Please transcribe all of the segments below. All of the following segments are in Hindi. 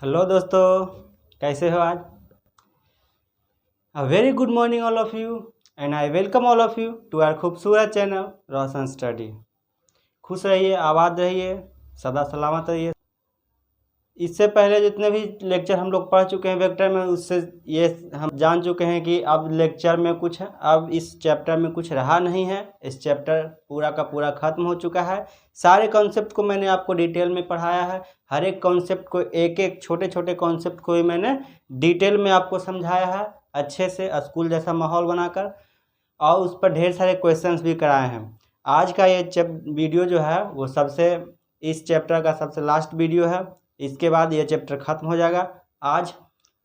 हेलो दोस्तों, कैसे हो आज। A very good morning all of you and I welcome all of you to our खूबसूरत चैनल रोशन स्टडी। खुश रहिए, आबाद रहिए, सदा सलामत रहिए। इससे पहले जितने भी लेक्चर हम लोग पढ़ चुके हैं वेक्टर में, उससे ये हम जान चुके हैं कि अब लेक्चर में कुछ अब इस चैप्टर में कुछ रहा नहीं है। इस चैप्टर पूरा का पूरा ख़त्म हो चुका है। सारे कॉन्सेप्ट को मैंने आपको डिटेल में पढ़ाया है। हर एक कॉन्सेप्ट को, एक एक छोटे छोटे कॉन्सेप्ट को भी मैंने डिटेल में आपको समझाया है, अच्छे से स्कूल जैसा माहौल बनाकर, और उस पर ढेर सारे क्वेश्चंस भी कराए हैं। आज का ये वीडियो जो है वो इस चैप्टर का सबसे लास्ट वीडियो है। इसके बाद ये चैप्टर ख़त्म हो जाएगा। आज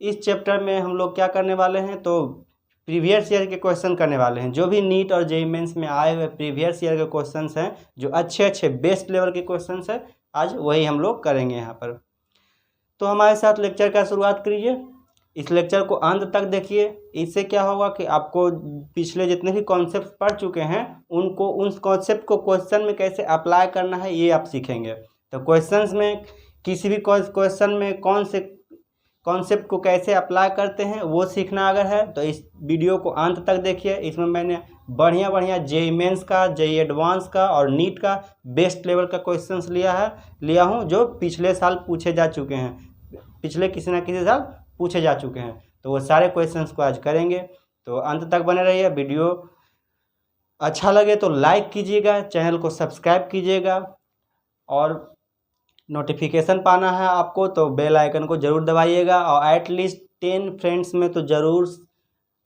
इस चैप्टर में हम लोग क्या करने वाले हैं, तो प्रीवियस ईयर के क्वेश्चन करने वाले हैं। जो भी नीट और जेईई मेंस में आए हुए प्रीवियस ईयर के क्वेश्चंस हैं, जो अच्छे अच्छे बेस्ट लेवल के क्वेश्चंस हैं, आज वही हम लोग करेंगे यहाँ पर। तो हमारे साथ लेक्चर का शुरुआत करिए। इस लेक्चर को अंत तक देखिए। इससे क्या होगा कि आपको पिछले जितने भी कॉन्सेप्ट पढ़ चुके हैं उनको, उन कॉन्सेप्ट को क्वेश्चन में कैसे अप्लाई करना है ये आप सीखेंगे। तो क्वेश्चंस में किसी भी क्वेश्चन में कौन से कॉन्सेप्ट को कैसे अप्लाई करते हैं वो सीखना अगर है तो इस वीडियो को अंत तक देखिए। इसमें मैंने बढ़िया बढ़िया जेईई मेंस का, जेईई एडवांस का और नीट का बेस्ट लेवल का क्वेश्चंस लिया हूँ, जो पिछले साल पूछे जा चुके हैं, पिछले किसी ना किसी साल पूछे जा चुके हैं। तो वो सारे क्वेश्चंस को आज करेंगे। तो अंत तक बने रहिए। वीडियो अच्छा लगे तो लाइक कीजिएगा, चैनल को सब्सक्राइब कीजिएगा, और नोटिफिकेशन पाना है आपको तो बेल आइकन को ज़रूर दबाइएगा, और एटलीस्ट 10 फ्रेंड्स में तो ज़रूर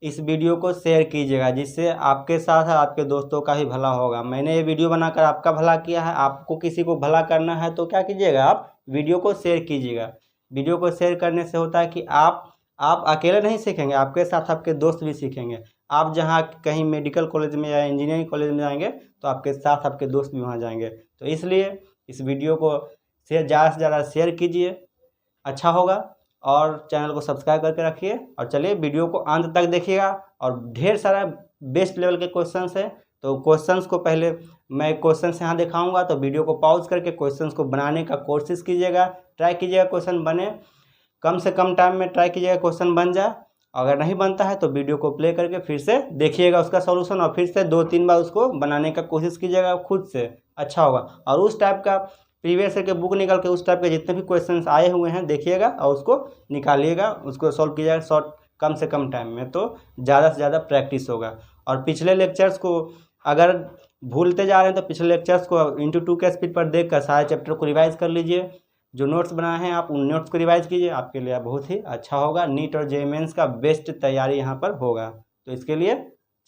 इस वीडियो को शेयर कीजिएगा, जिससे आपके साथ आपके दोस्तों का ही भला होगा। मैंने ये वीडियो बनाकर आपका भला किया है, आपको किसी को भला करना है तो क्या कीजिएगा, आप वीडियो को शेयर कीजिएगा। वीडियो को शेयर करने से होता है कि आप अकेले नहीं सीखेंगे, आपके साथ आपके दोस्त भी सीखेंगे। आप जहाँ कहीं मेडिकल कॉलेज में या इंजीनियरिंग कॉलेज में जाएंगे तो आपके साथ आपके दोस्त भी वहाँ जाएंगे। तो इसलिए इस वीडियो को ज़्यादा से ज़्यादा शेयर कीजिए, अच्छा होगा। और चैनल को सब्सक्राइब करके रखिए, और चलिए वीडियो को अंत तक देखिएगा। और ढेर सारा बेस्ट लेवल के क्वेश्चंस हैं, तो क्वेश्चंस को पहले मैं क्वेश्चंस यहाँ दिखाऊंगा, तो वीडियो को पॉज करके क्वेश्चंस को बनाने का कोशिश कीजिएगा, ट्राई कीजिएगा क्वेश्चन बने। कम से कम टाइम में ट्राई कीजिएगा क्वेश्चन बन जाए। अगर नहीं बनता है तो वीडियो को प्ले करके फिर से देखिएगा उसका सॉल्यूशन, और फिर से 2-3 बार उसको बनाने का कोशिश कीजिएगा खुद से, अच्छा होगा। और उस टाइप का प्रीवियस ईयर के बुक निकाल के उस टाइप के जितने भी क्वेश्चंस आए हुए हैं देखिएगा, और उसको निकालिएगा, उसको सॉल्व कीजिएगा शॉर्ट कम से कम टाइम में, तो ज़्यादा से ज़्यादा प्रैक्टिस होगा। और पिछले लेक्चर्स को अगर भूलते जा रहे हैं तो पिछले लेक्चर्स को इंटू 2 के स्पीड पर देख कर सारे चैप्टर को रिवाइज कर लीजिए। जो नोट्स बनाए हैं आप उन नोट्स को रिवाइज कीजिए, आपके लिए बहुत ही अच्छा होगा। नीट और जेईई मेंस का बेस्ट तैयारी यहाँ पर होगा। तो इसके लिए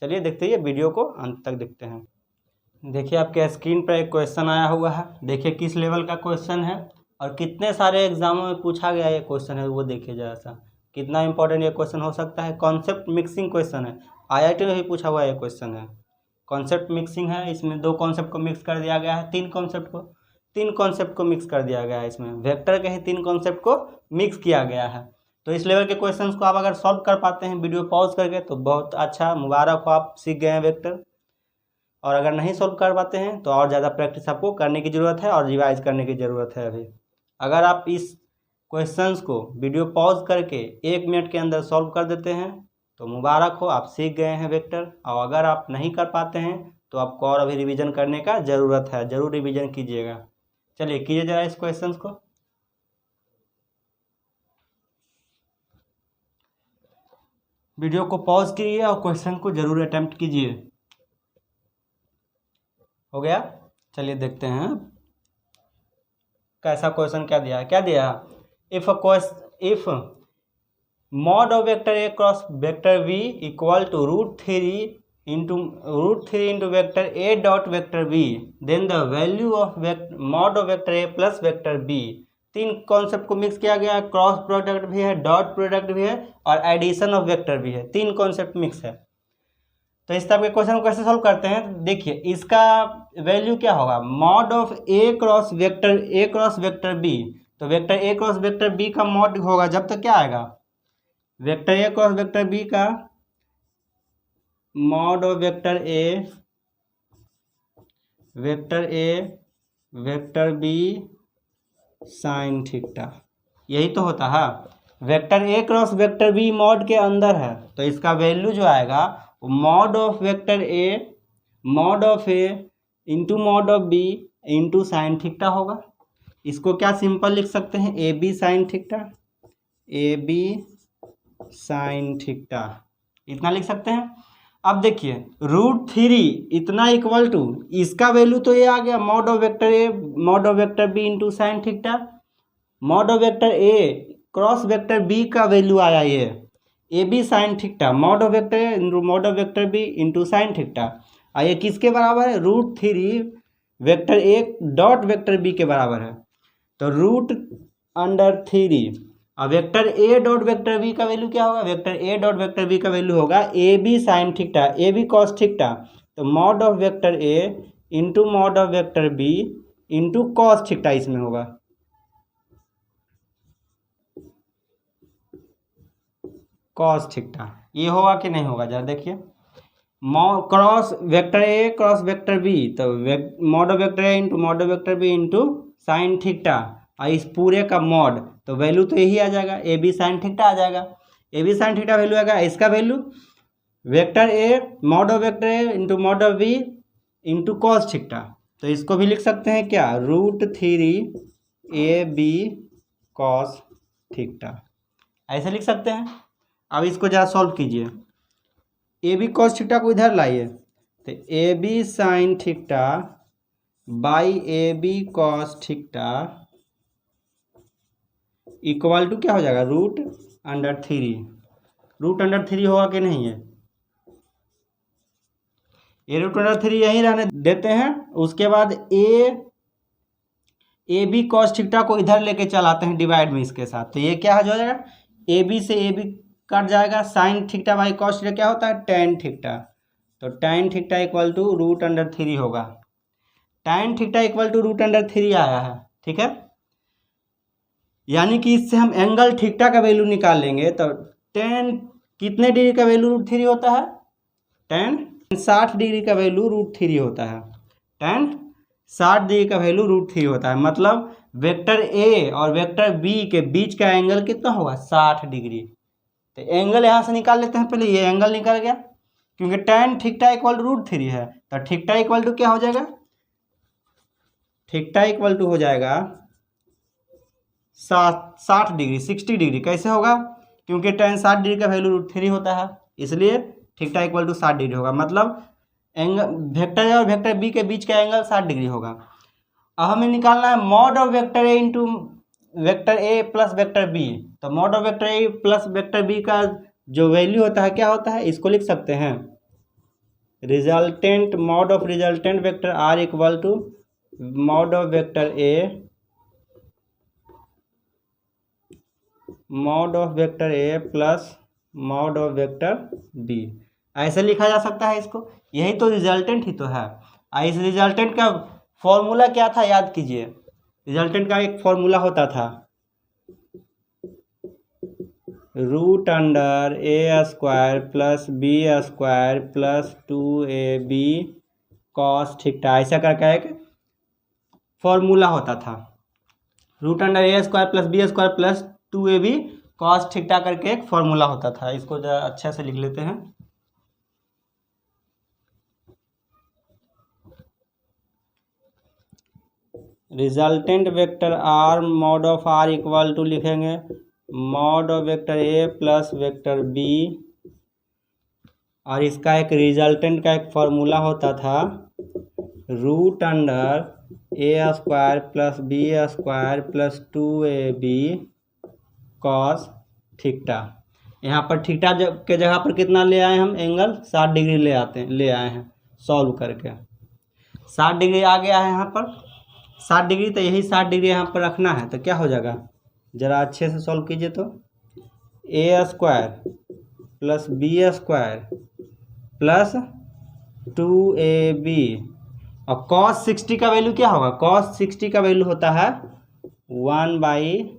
चलिए देखते हैं, वीडियो को अंत तक देखते हैं। देखिए आपके स्क्रीन पर एक क्वेश्चन आया हुआ है, देखिए किस लेवल का क्वेश्चन है और कितने सारे एग्जामों में पूछा गया ये क्वेश्चन है, वो देखिए जरा सा कितना इंपॉर्टेंट ये क्वेश्चन हो सकता है। कॉन्सेप्ट मिक्सिंग क्वेश्चन है, आईआईटी में भी पूछा हुआ ये क्वेश्चन है। कॉन्सेप्ट मिक्सिंग है, इसमें 2 कॉन्सेप्ट को मिक्स कर दिया गया है, 3 कॉन्सेप्ट को मिक्स कर दिया गया है। इसमें वेक्टर के ही 3 कॉन्सेप्ट को मिक्स किया गया है। तो इस लेवल के क्वेश्चंस को आप अगर सॉल्व कर पाते हैं वीडियो पॉज करके तो बहुत अच्छा, मुबारक हो, आप सीख गए हैं वेक्टर। और अगर नहीं सॉल्व कर पाते हैं तो और ज़्यादा प्रैक्टिस आपको करने की ज़रूरत है और रिवाइज करने की ज़रूरत है अभी। अगर आप इस क्वेश्चंस को वीडियो पॉज करके 1 मिनट के अंदर सॉल्व कर देते हैं तो मुबारक हो, आप सीख गए हैं वेक्टर। और अगर आप नहीं कर पाते हैं तो आपको और अभी रिवीजन करने का ज़रूरत है, ज़रूर रिवीजन कीजिएगा। चलिए कीजिए ज़रा इस क्वेश्चंस को। वीडियो को पॉज कीजिए और क्वेश्चन को ज़रूर अटेम्प्ट कीजिए। हो गया, चलिए देखते हैं कैसा क्वेश्चन क्या दिया है। If mod of vector A cross vector V equal to √3 into vector A dot vector B, then the value of mod of vector A plus vector B. 3 concept को मिक्स किया गया है, क्रॉस प्रोडक्ट भी है, डॉट प्रोडक्ट भी है, और एडिशन ऑफ वेक्टर भी है। 3 कॉन्सेप्ट मिक्स है। तो इस टाइप के क्वेश्चन को कैसे सॉल्व करते हैं, देखिए इसका वैल्यू क्या होगा, mod of A cross vector B. तो vector A cross vector B का मॉड होगा जब तक क्या आएगा, vector A cross vector B का mod of vector A vector B sine theta. यही तो होता है। Vector A cross vector B mod के अंदर है, तो इसका वैल्यू जो आएगा वो mod of vector A into mod of B into sine theta होगा। इसको क्या सिंपल लिख सकते हैं, A B sine theta, A B sine theta, इतना लिख सकते हैं। अब देखिए √3 इतना इक्वल टू, इसका वैल्यू तो ये आ गया mod of vector A mod of vector B into sine theta, mod of vector A cross vector B का वैल्यू आया ये A B sine theta, mod of vector A into mod of vector B into sine theta, और ये किसके बराबर है, √3 vector A dot vector B के बराबर है। तो √3 अब vector A dot vector B का वैल्यू क्या होगा, vector A dot vector B का वैल्यू होगा A B sine theta, A B cos theta, तो mod of vector A into mod of vector B into cos theta इसमें होगा। कॉस थीटा ये होगा कि नहीं होगा, जरा देखिए। Cross vector A cross vector B, तो mod of vector A into mod of vector B into sine theta, और इस पूरे का मॉड, तो वैल्यू तो यही आ जाएगा, ए बी साइन थीटा आ जाएगा। A B sine theta value आएगा, इसका value vector A mod of vector A into mod of B into cos theta, तो इसको भी लिख सकते हैं क्या, √3 ए बी कॉस थीटा, ऐसे लिख सकते हैं। अब इसको जरा सॉल्व कीजिए, ए बी कॉस थीटा को इधर लाइए, तो A B sine theta by A B cos theta equal to क्या हो जाएगा, √3 √3 होगा कि नहीं है, ये √3 यहीं रहने देते हैं। उसके बाद ए बी कॉस थीटा को इधर लेके चलाते हैं डिवाइड में इसके साथ, तो ये क्या हो जाएगा, ए बी से ए बी कट जाएगा, sign theta by cos theta क्या होता है, टेन थीटा, तो टेन थीटा इक्वल टू √3 होगा। टेन थीटा इक्वल टू √3 आया है, ठीक है। यानी कि इससे हम एंगल थीटा का वैल्यू निकाल लेंगे, तो टेन कितने डिग्री का वैल्यू √3 होता है, टेन 60 डिग्री का वैल्यू √3 होता है, टेन 60 डिग्री का वैल्यू √3 होता है। मतलब वेक्टर ए और वेक्टर बी के बीच का एंगल कितना होगा, 60 डिग्री। तो एंगल यहाँ से निकाल लेते हैं, पहले ये एंगल निकल गया, क्योंकि टेन थीटा इक्वल टू √3 है, तो थीटा इक्वल टू क्या हो जाएगा, थीटा इक्वल टू हो जाएगा 60 डिग्री, 60 डिग्री। कैसे होगा, क्योंकि टेन 60 डिग्री का वैल्यू √3 होता है, इसलिए थीटा इक्वल टू 60 डिग्री होगा। मतलब एंगल वेक्टर ए और वेक्टर बी के बीच का एंगल 60 डिग्री होगा। अब हमें निकालना है mod of vector A into vector A plus vector B, तो mod of vector A plus vector B का जो वैल्यू होता है क्या होता है, इसको लिख सकते हैं resultant mod of resultant vector R equal to mod of vector A mod of vector A plus mod of vector B, ऐसे लिखा जा सकता है इसको। यही तो रिजल्टेंट ही तो है। इस रिजल्टेंट का फॉर्मूला क्या था, याद कीजिए। रिजल्टेंट का एक फॉर्मूला होता था √a² plus b² plus 2ab cos theta, ऐसा करके एक फॉर्मूला होता था। √a² plus b² plus 2ab cos theta करके एक फॉर्मूला होता था। इसको जरा अच्छे से लिख लेते हैं। Resultant vector R mod of R equal to लिखेंगे mod of vector A plus vector B, और इसका एक रिजल्टेंट का एक फॉर्मूला होता था √a² plus b² plus 2ab cos theta. यहाँ पर थीटा के जगह पर कितना ले आए हम, एंगल 60 डिग्री ले आए हैं सॉल्व करके। 60 डिग्री आ गया है यहाँ पर 60 डिग्री, तो यही 60 डिग्री यहाँ पर रखना है। तो क्या हो जाएगा, ज़रा अच्छे से सॉल्व कीजिए। तो a² plus b² plus 2ab, और cos 60 का वैल्यू क्या होगा, cos 60 का वैल्यू होता है 1/2।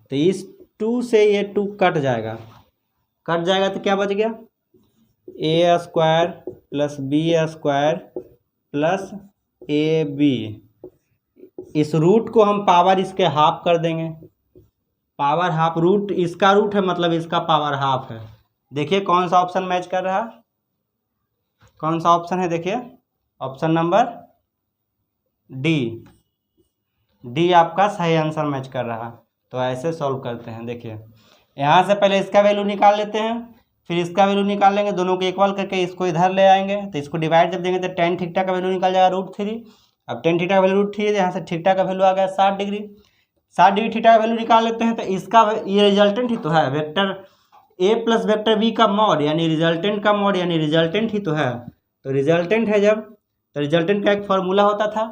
तो इस 2 से ये 2 कट जाएगा तो क्या बच गया, a² plus b² plus ab इस रूट को हम पावर इसके हाफ कर देंगे, पावर हाफ, रूट इसका रूट है मतलब इसका पावर हाफ है। देखिए कौन सा ऑप्शन मैच कर रहा है, कौन सा ऑप्शन है, देखिए ऑप्शन नंबर डी, डी आपका सही आंसर मैच कर रहा है। तो ऐसे सॉल्व करते हैं। देखिए यहाँ से पहले इसका वैल्यू निकाल लेते हैं, फिर इसका वैल्यू निकाल लेंगे, दोनों को इक्वल करके इसको इधर ले आएंगे, तो इसको डिवाइड जब देंगे तो टेन थीटा का वैल्यू निकल जाएगा √3। अब टेन थीटा का वैल्यू √3 है, यहाँ से थीटा का वैल्यू आ गया 60 डिग्री, 60 डिग्री थीटा का वैल्यू निकाल लेते हैं। तो इसका ये रिजल्टेंट ही तो है, vector A plus vector B का मॉड यानी रिजल्टेंट का मॉड यानी रिजल्टेंट ही तो है। तो रिजल्टेंट है जब, तो रिजल्टेंट का एक फॉर्मूला होता था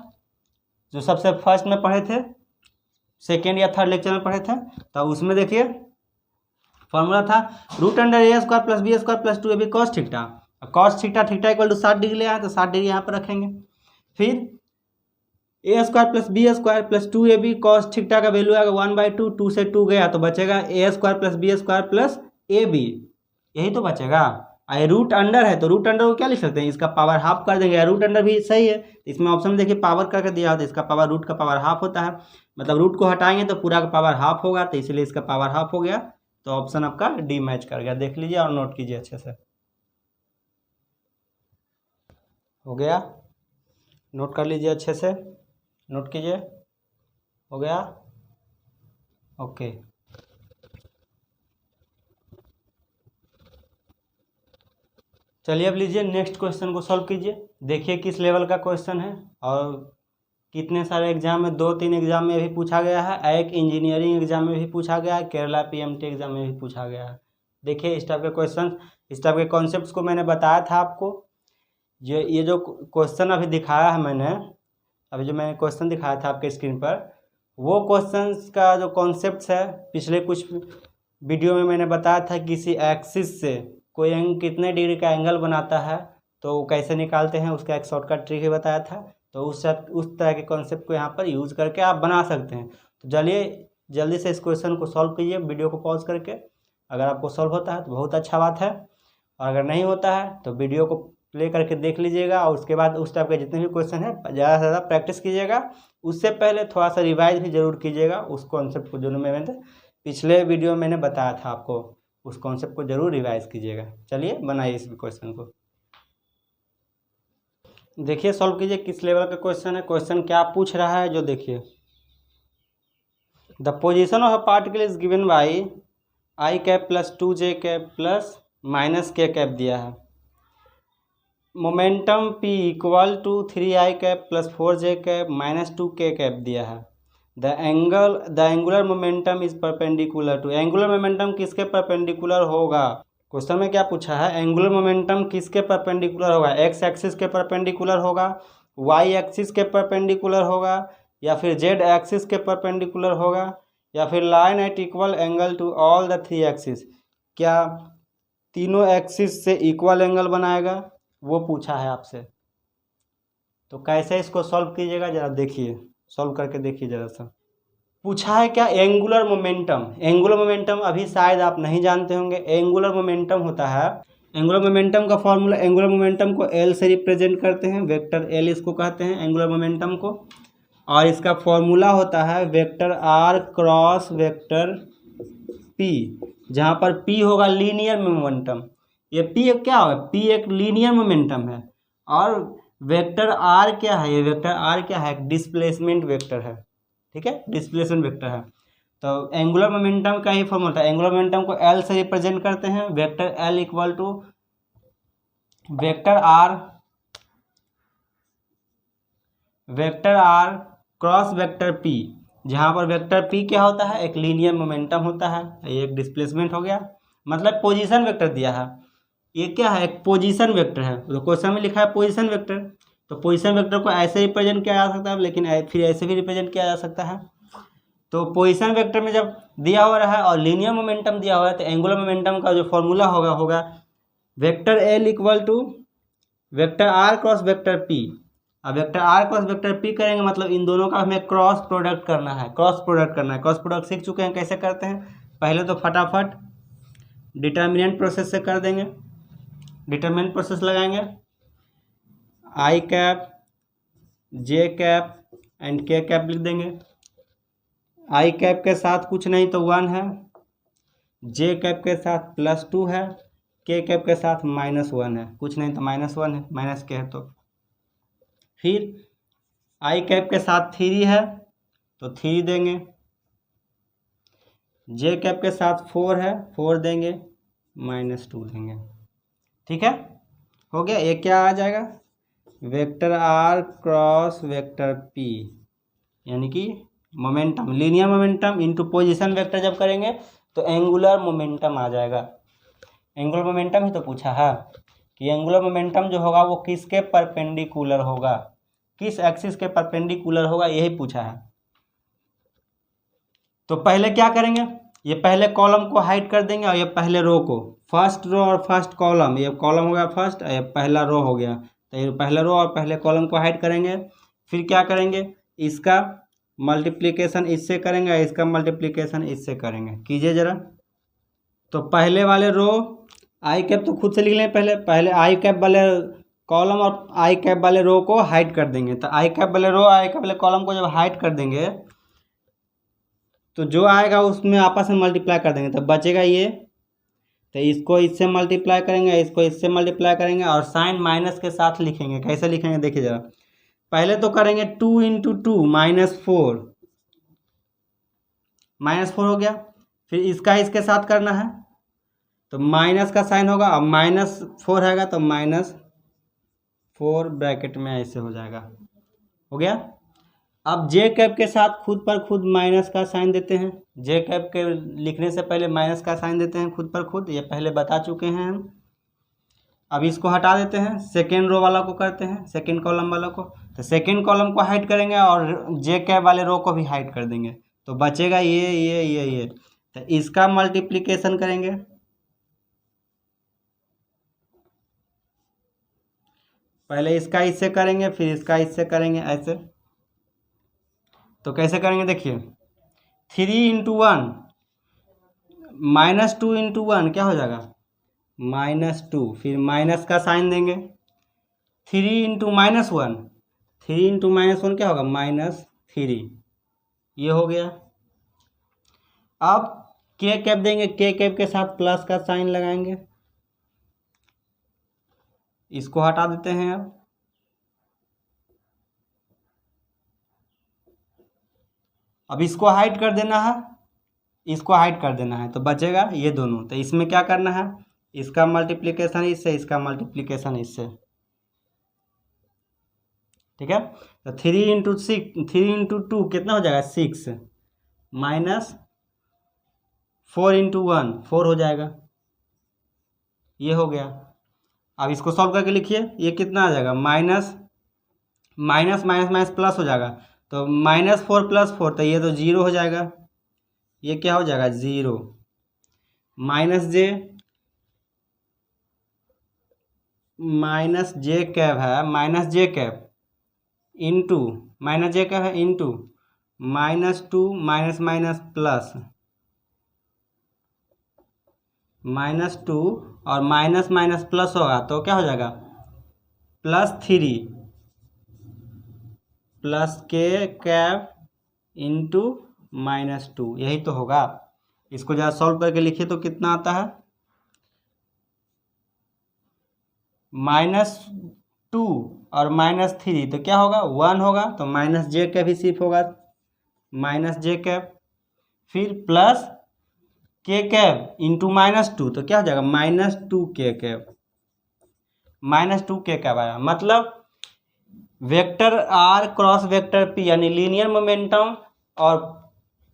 जो सबसे फर्स्ट में पढ़े थे, सेकेंड या थर्ड लेक्चर में पढ़े थे। तो उसमें देखिए फॉर्मूला था √a² + b² + 2ab cos theta. cos theta theta equal to 60 degree ले आए तो 60 डिग्री यहाँ पर रखेंगे। फिर a² + b² + 2ab cos theta का वैल्यू आएगा 1/2, 2 से 2 गया तो बचेगा a² + b² + ab, यही तो बचेगा। आई रूट अंडर है तो रूट अंडर को क्या लिख सकते हैं, इसका पावर हाफ कर देंगे। रूट अंडर भी सही है, इसमें ऑप्शन में देखिए पावर करके दिया हो तो इसका पावर रूट का पावर हाफ होता है, मतलब रूट को हटाएंगे तो पूरा का पावर हाफ होगा, तो इसलिए इसका पावर हाफ हो गया। तो ऑप्शन आपका डी मैच कर गया। देख लीजिए और नोट कीजिए अच्छे से। हो गया, नोट कर लीजिए अच्छे से, नोट कीजिए। हो गया, ओके। चलिए अब लीजिए नेक्स्ट क्वेश्चन को सॉल्व कीजिए। देखिए किस लेवल का क्वेश्चन है और कितने सारे एग्जाम में, 2-3 एग्जाम में भी पूछा गया है, एक इंजीनियरिंग एग्जाम में भी पूछा गया है, केरला पीएमटी एग्जाम में भी पूछा गया है। देखिए इस टाइप के क्वेश्चन, इस टाइप के कॉन्सेप्ट्स को मैंने बताया था आपको। ये जो क्वेश्चन अभी दिखाया है मैंने, अभी जो मैंने क्वेश्चन दिखाया था आपके स्क्रीन पर, वो क्वेश्चंस का जो कॉन्सेप्ट्स है पिछले कुछ वीडियो में मैंने बताया था। किसी एक्सिस से कोई कितने डिग्री का एंगल बनाता है तो कैसे निकालते हैं, उसका एक शॉर्टकट ट्रिक ही बताया था। तो उस तरह के कॉन्सेप्ट को यहाँ पर यूज़ करके आप बना सकते हैं। तो चलिए जल्दी से इस क्वेश्चन को सॉल्व कीजिए वीडियो को पॉज करके। अगर आपको सॉल्व होता है तो बहुत अच्छा बात है, और अगर नहीं होता है तो वीडियो को प्ले करके देख लीजिएगा, और उसके बाद उस टाइप के जितने भी क्वेश्चन है ज़्यादा से ज़्यादा प्रैक्टिस कीजिएगा। उससे पहले थोड़ा सा रिवाइज भी ज़रूर कीजिएगा उस कॉन्सेप्ट को, जो मैंने पिछले वीडियो में मैंने बताया था आपको, उस कॉन्सेप्ट को जरूर रिवाइज कीजिएगा। चलिए बनाइए इस क्वेश्चन को। देखिए सॉल्व कीजिए किस लेवल का क्वेश्चन है, क्वेश्चन क्या पूछ रहा है। जो देखिए, the position of a particle is given by i cap + 2j cap + -k दिया है। Momentum p = 3i cap + 4j cap - 2k दिया है। The angular momentum is perpendicular to, angular momentum किसके परपेंडिकुलर होगा। क्वेश्चन में क्या पूछा है, एंगुलर मोमेंटम किसके परपेंडिकुलर होगा, एक्स एक्सिस के परपेंडिकुलर होगा, वाई एक्सिस के परपेंडिकुलर होगा, या फिर जेड एक्सिस के परपेंडिकुलर होगा, या फिर line at equal angle to all the 3 axis, क्या तीनों एक्सिस से इक्वल एंगल बनाएगा, वो पूछा है आपसे। तो कैसे इसको सॉल्व कीजिएगा जरा देखिए, सॉल्व करके देखिए जरा सा। पूछा है क्या, एंगुलर मोमेंटम। एंगुलर मोमेंटम अभी शायद आप नहीं जानते होंगे। एंगुलर मोमेंटम होता है, एंगुलर मोमेंटम का फॉर्मूला, एंगुलर मोमेंटम को एल से रिप्रेजेंट करते हैं, वेक्टर एल इसको कहते हैं एंगुलर मोमेंटम को, और इसका फॉर्मूला होता है vector R cross vector P, जहाँ पर पी होगा लीनियर मोमेंटम। ये पी क्या होगा, पी एक लीनियर मोमेंटम है, और वेक्टर आर क्या है, ये वेक्टर आर क्या है, एक डिस्प्लेसमेंट वेक्टर है। ठीक है, डिस्प्लेसमेंट वेक्टर है। तो एंगुलर मोमेंटम का ही फॉर्मूला है, एंगुलर मोमेंटम को एल से रिप्रेजेंट करते हैं, vector L equal to vector R cross vector P, जहाँ पर वेक्टर पी क्या होता है, एक लीनियर मोमेंटम होता है, ये एक डिस्प्लेसमेंट हो गया, मतलब पोजीशन वेक्टर दिया है। ये क्या है, एक पोजीशन वेक्टर है, तो क्वेश्चन में लिखा है पोजीशन वेक्टर। तो पोजीशन वेक्टर को ऐसे रिप्रेजेंट किया जा सकता है, लेकिन फिर ऐसे भी रिप्रेजेंट किया जा सकता है। तो पोजीशन वेक्टर में जब दिया हुआ है और लीनियर मोमेंटम दिया हुआ है, तो एंगुलर मोमेंटम का जो फॉर्मूला होगा vector L equal to vector R cross vector P. अब vector R cross vector P करेंगे, मतलब इन दोनों का हमें क्रॉस प्रोडक्ट करना है, क्रॉस प्रोडक्ट सीख चुके हैं कैसे करते हैं। पहले तो फटाफट डिटर्मिनेंट प्रोसेस से कर देंगे, डिटर्मिनेंट प्रोसेस लगाएंगे, आई कैप जे कैप एंड के कैप लिख देंगे। आई कैप के साथ कुछ नहीं तो 1 है, जे कैप के साथ +2 है, के कैप के साथ -1 है, कुछ नहीं तो -1 है, माइनस के है तो। फिर आई कैप के साथ 3 है तो 3 देंगे, जे कैप के साथ 4 है 4 देंगे, -2 देंगे। ठीक है, हो गया। ये क्या आ जाएगा, vector R cross vector P, यानी कि momentum, linear momentum into position vector जब करेंगे तो एंगुलर मोमेंटम आ जाएगा। एंगुलर मोमेंटम ही तो पूछा है कि एंगुलर मोमेंटम जो होगा वो किसके परपेंडिकुलर होगा, किस एक्सिस के परपेंडिकुलर होगा, यही पूछा है। तो पहले क्या करेंगे, ये पहले कॉलम को हाइड कर देंगे और ये पहले रो को, फर्स्ट रो और फर्स्ट कॉलम, ये कॉलम हो गया फर्स्ट, ये पहला रो हो गया, तो ये पहले रो और पहले कॉलम को हाइड करेंगे। फिर क्या करेंगे, इसका मल्टीप्लिकेशन इससे करेंगे, इसका मल्टीप्लिकेशन इससे करेंगे। कीजिए ज़रा। तो पहले वाले रो आई कैप तो खुद से लिख लें, पहले आई कैप वाले कॉलम और आई कैप वाले रो को हाइड कर देंगे। तो आई कैप वाले रो आई कैप वाले कॉलम को जब हाइड कर देंगे तो जो आएगा उसमें आपस में मल्टीप्लाई कर देंगे, तो बचेगा ये। तो इसको इससे मल्टीप्लाई करेंगे, इसको इससे मल्टीप्लाई करेंगे और साइन माइनस के साथ लिखेंगे। कैसे लिखेंगे देखिए ज़रा। पहले तो करेंगे 2 × 2 -4, -4 हो गया। फिर इसका इसके साथ करना है तो माइनस का साइन होगा, अब -4 रहेगा तो -4 ब्रैकेट में ऐसे हो जाएगा, हो गया। अब जे कैप के साथ खुद पर खुद माइनस का साइन देते हैं, जे कैप के लिखने से पहले माइनस का साइन देते हैं खुद पर खुद, ये पहले बता चुके हैं हम। अब इसको हटा देते हैं, सेकेंड रो वाला को करते हैं, सेकेंड कॉलम वाला को। तो सेकेंड कॉलम को हाइड करेंगे और जे कैप वाले रो को भी हाइड कर देंगे, तो बचेगा ये। तो इसका मल्टीप्लिकेशन करेंगे, पहले इसका इससे करेंगे फिर इसका इससे करेंगे ऐसे। तो कैसे करेंगे देखिए, 3 × 1 -2 × 1 क्या हो जाएगा, -2, फिर माइनस का साइन देंगे। 3 × -1, 3 × -1 क्या होगा, -3, ये हो गया। अब के कैप देंगे, के कैप के साथ प्लस का साइन लगाएंगे, इसको हटा देते हैं। अब इसको हाइड कर देना है, इसको हाइड कर देना है, तो बचेगा ये दोनों। तो इसमें क्या करना है, इसका मल्टीप्लिकेशन इससे, इसका मल्टीप्लिकेशन इससे। ठीक है, तो 3 × 2 कितना हो जाएगा, 6, -4 × 1 4 हो जाएगा, ये हो गया। अब इसको सॉल्व करके लिखिए, ये कितना आ जाएगा, माइनस प्लस हो जाएगा, तो -4 + 4, तो ये तो 0 हो जाएगा, ये क्या हो जाएगा 0, -जे कैप है, -जे कैप इंटू -जे कैप है इंटू -2 प्लस -2 और माइनस प्लस होगा तो क्या हो जाएगा, +3 प्लस के कैप इंटू -2, यही तो होगा। इसको जरा सॉल्व करके लिखिए तो कितना आता है, -2 और -3 तो क्या होगा 1 होगा, तो -जे कैप ही सिर्फ होगा, -जे कैप, फिर प्लस के कैप इंटू -2 तो क्या हो जाएगा -2 के कैप, -2 के कैप आया। मतलब vector R cross vector P यानी लीनियर मोमेंटम और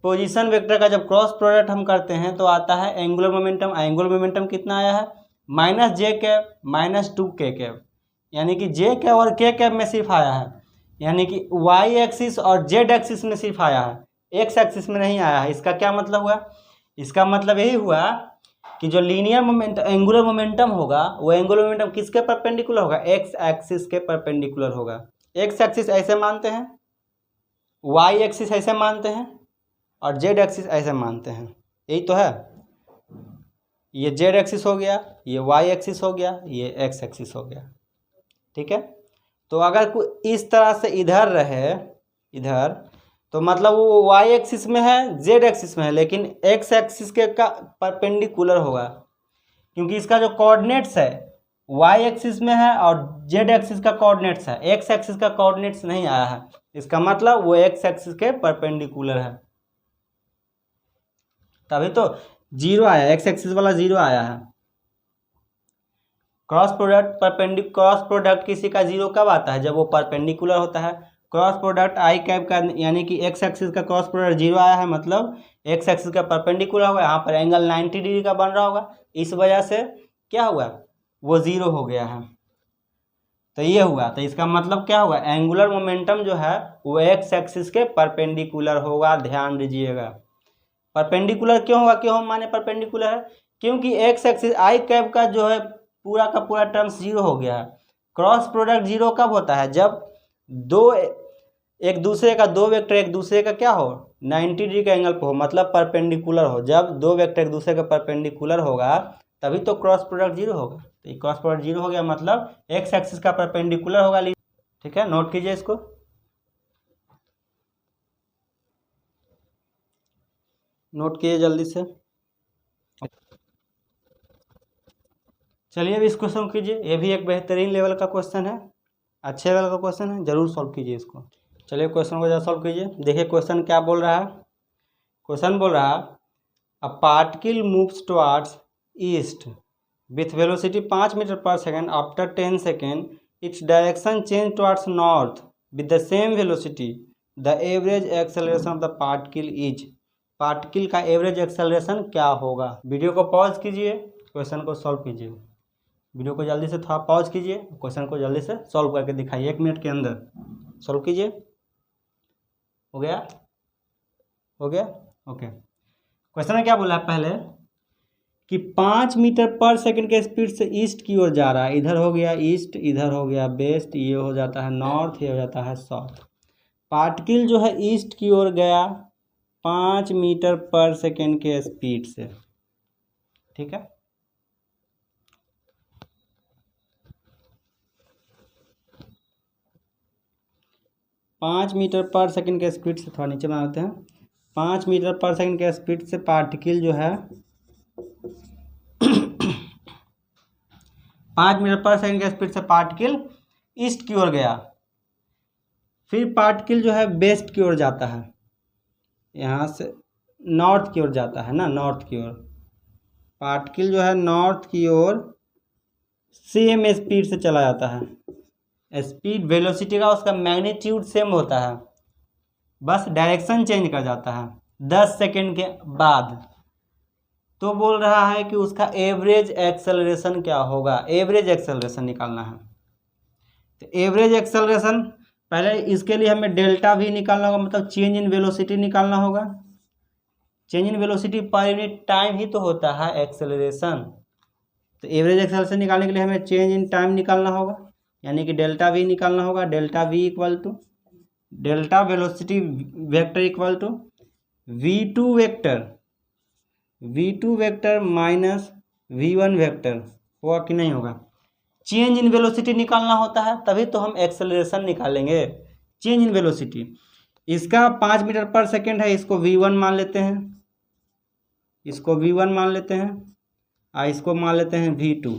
पोजीशन वेक्टर का जब क्रॉस प्रोडक्ट हम करते हैं तो आता है एंगुलर मोमेंटम। एंगुलर मोमेंटम कितना आया है, -जे कैप -2 के कैप, यानी कि जे कैप और के कैप में सिर्फ आया है, यानी कि वाई एक्सिस और जेड एक्सिस में सिर्फ आया है, एक्स एक्सिस में नहीं आया है। इसका क्या मतलब हुआ, इसका मतलब यही हुआ कि जो लीनियर मोमेंटम एंगुलर मोमेंटम होगा वो एंगुलर मोमेंटम किसके परपेंडिकुलर होगा, एक्स एक्सिस के परपेंडिकुलर होगा। एक्स एक्सिस ऐसे मानते हैं, वाई एक्सिस ऐसे मानते हैं और जेड एक्सिस ऐसे मानते हैं, यही तो है। ये जेड एक्सिस हो गया, ये वाई एक्सिस हो गया, ये एक्स एक्सिस हो गया। ठीक है, तो अगर कोई इस तरह से इधर रहे इधर, तो मतलब वो वाई एक्सिस में है, जेड एक्सिस में है, लेकिन एक्स एक्सिस के का परपेंडिकुलर होगा, क्योंकि इसका जो कोऑर्डिनेट्स है वाई एक्सिस में है और जेड एक्सिस का कोऑर्डिनेट्स है, एक्स एक्सिस का कोऑर्डिनेट्स नहीं आया है, इसका मतलब वो एक्स एक्सिस के परपेंडिकुलर है, तभी तो जीरो आया, एक्स एक्सिस वाला जीरो आया है। क्रॉस प्रोडक्ट किसी का जीरो कब आता है? जब वो परपेंडिकुलर होता है। क्रॉस प्रोडक्ट आई कैप का यानी कि एक्स एक्सिस का क्रॉस प्रोडक्ट जीरो आया है, मतलब एक्स एक्सिस का परपेंडिकुलर होगा, यहाँ पर एंगल 90 डिग्री का बन रहा होगा, इस वजह से क्या हुआ, वो जीरो हो गया है। तो ये हुआ, तो इसका मतलब क्या होगा, एंगुलर मोमेंटम जो है वो एक्स एक्सिस के परपेंडिकुलर होगा, ध्यान दीजिएगा। परपेंडिकुलर क्यों होगा, क्यों हम माने परपेंडिकुलर है, क्योंकि एक्स एक्सिस आई कैप का जो है पूरा का पूरा टर्म्स जीरो हो गया है। क्रॉस प्रोडक्ट जीरो कब होता है? जब दो एक दूसरे का दो वेक्टर एक दूसरे का क्या हो, 90 डिग्री का एंगल पर हो, मतलब परपेंडिकुलर हो। जब दो वेक्टर एक दूसरे का परपेंडिकुलर होगा तभी तो क्रॉस प्रोडक्ट जीरो होगा। तो ये क्रॉस प्रोडक्ट जीरो हो गया, मतलब एक्स एक्सिस का परपेंडिकुलर होगा। ठीक है, नोट कीजिए इसको। नोट कीजिए जल्दी से। चलिए अब इस क्वेश्चन को कीजिए, ये भी एक बेहतरीन लेवल का क्वेश्चन है, अच्छे लेवल का क्वेश्चन है, जरूर सॉल्व कीजिए इसको। चलिए क्वेश्चन को जरा सॉल्व कीजिए। देखिए क्वेश्चन क्या बोल रहा है। क्वेश्चन बोल रहा है a particle moves towards east with velocity 5 metre per second after 10 second its direction change towards north with the same velocity the average acceleration of the particle is. Particle का एवरेज एक्सेलरेशन क्या होगा? वीडियो को पॉज कीजिए, क्वेश्चन को सॉल्व कीजिए। वीडियो को जल्दी से थोड़ा पॉज कीजिए, क्वेश्चन को जल्दी से सॉल्व करके दिखाइए, 1 मिनट के अंदर सॉल्व कीजिए। हो गया? हो गया? ओके। क्वेश्चन में क्या बोला है पहले कि 5 मीटर पर सेकंड के स्पीड से ईस्ट की ओर जा रहा है। इधर हो गया ईस्ट, इधर हो गया वेस्ट, ये हो जाता है नॉर्थ, ये हो जाता है साउथ। पार्टिकल जो है ईस्ट की ओर गया 5 मीटर पर सेकंड के स्पीड से। ठीक है, पाँच मीटर पर सेकंड के स्पीड से, थोड़ा नीचे बनाते हैं, 5 मीटर पर सेकंड के स्पीड से पार्टिकल जो है 5 मीटर पर सेकंड के स्पीड से पार्टिकल ईस्ट की ओर गया। फिर पार्टिकल जो है वेस्ट की ओर जाता है, यहाँ से नॉर्थ की ओर जाता है ना, नॉर्थ की ओर पार्टिकल जो है नॉर्थ की ओर सेम स्पीड से चला जाता है। स्पीड वेलोसिटी का उसका मैग्नीट्यूड सेम होता है, बस डायरेक्शन चेंज कर जाता है 10 सेकेंड के बाद। तो बोल रहा है कि उसका एवरेज एक्सेलरेशन क्या होगा, एवरेज एक्सेलरेशन निकालना है। तो एवरेज एक्सेलरेशन पहले इसके लिए हमें डेल्टा भी निकालना होगा, मतलब चेंज इन वेलोसिटी निकालना होगा। चेंज इन वेलोसिटी पर यूनिट टाइम ही तो होता है एक्सेलरेशन। तो एवरेज एक्सेलरेशन निकालने के लिए हमें चेंज इन टाइम निकालना होगा, यानी कि डेल्टा वी निकालना होगा। Delta V equal to delta velocity vector equal to v2 vector minus v1 vector. होगा कि नहीं होगा? चेंज इन वेलोसिटी निकालना होता है, तभी तो हम एक्सेलरेशन निकालेंगे। चेंज इन वेलोसिटी इसका 5 मीटर पर सेकेंड है, इसको v1 मान लेते हैं, इसको v1 मान लेते हैं, और इसको मान लेते हैं v2।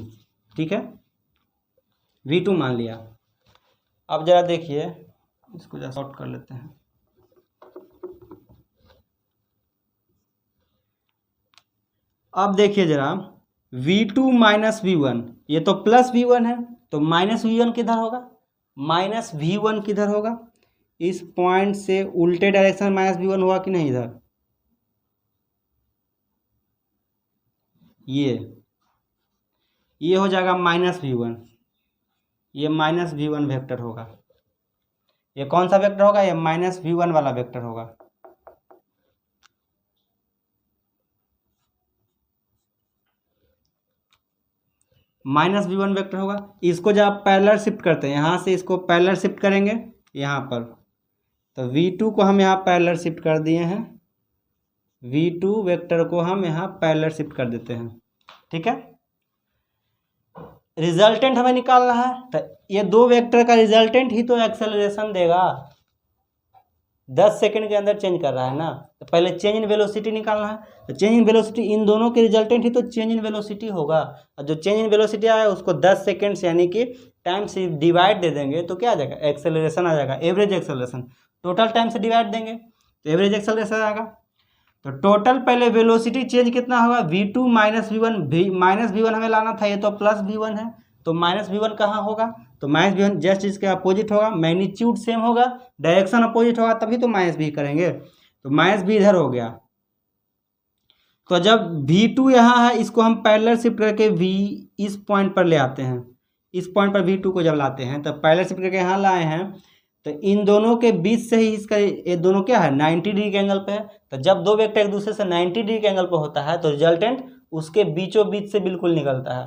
ठीक है, v2 मान लिया। अब जरा देखिए, इसको जरा शॉर्ट कर लेते हैं। अब देखिए जरा, v2 माइनस v1, ये तो प्लस v1 है, तो माइनस v1 किधर होगा? माइनस v1 किधर होगा? इस पॉइंट से उल्टे डायरेक्शन में माइनस v1 हुआ कि नहीं? इधर ये हो जाएगा माइनस v1, ये माइनस v1 वेक्टर होगा। ये कौन सा वेक्टर होगा? ये माइनस v1 वाला वेक्टर होगा। माइनस v1 वेक्टर होगा। इसको जब आप पैरेलल शिफ्ट करते हैं, यहाँ से इसको पैरेलल शिफ्ट करेंगे यहाँ पर, तो v2 को हम यहाँ पैरेलल शिफ्ट कर दिए हैं, v2 वेक्टर को हम यहाँ पैरेलल शिफ्ट कर देते हैं। ठीक है, रिजल्टेंट हमें निकालना है, तो ये दो वेक्टर का रिजल्टेंट ही तो एक्सेलरेशन देगा। 10 सेकंड के अंदर चेंज कर रहा है ना, तो पहले चेंज इन वेलोसिटी निकालना है। तो चेंज इन वेलोसिटी इन दोनों के रिजल्टेंट ही तो चेंज इन वेलोसिटी होगा, और जो चेंज इन वेलोसिटी आया उसको 10 सेकेंड से यानी कि टाइम से डिवाइड दे देंगे तो क्या आ जाएगा, एक्सेलरेशन आ जाएगा, एवरेज एक्सेलरेशन। टोटल टाइम से डिवाइड देंगे तो एवरेज एक्सेलरेशन आएगा। तो टोटल पहले वेलोसिटी चेंज कितना होगा, v2 minus v1, minus v1 हमें लाना था, ये तो प्लस v1 है, तो माइनस v1 कहाँ होगा, तो माइनस v1 जस्ट इसके अपोजिट होगा, मैग्नीट्यूड सेम होगा, डायरेक्शन अपोजिट होगा, तभी तो माइनस v करेंगे। तो माइनस v इधर हो गया। तो जब v2 यहाँ है, इसको हम पैरेलल शिफ्ट करके v इस पॉइंट पर ले आते हैं, इस पॉइंट पर v2 को जब लाते हैं तब पैरेलल शिफ्ट करके यहाँ लाए हैं, तो इन दोनों के बीच से ही इसका ये दोनों क्या है, 90 डिग्री के एंगल पे है। तो जब दो वेक्टर एक दूसरे से 90 डिग्री के एंगल पे होता है तो रिजल्टेंट उसके बीचों बीच से बिल्कुल निकलता है,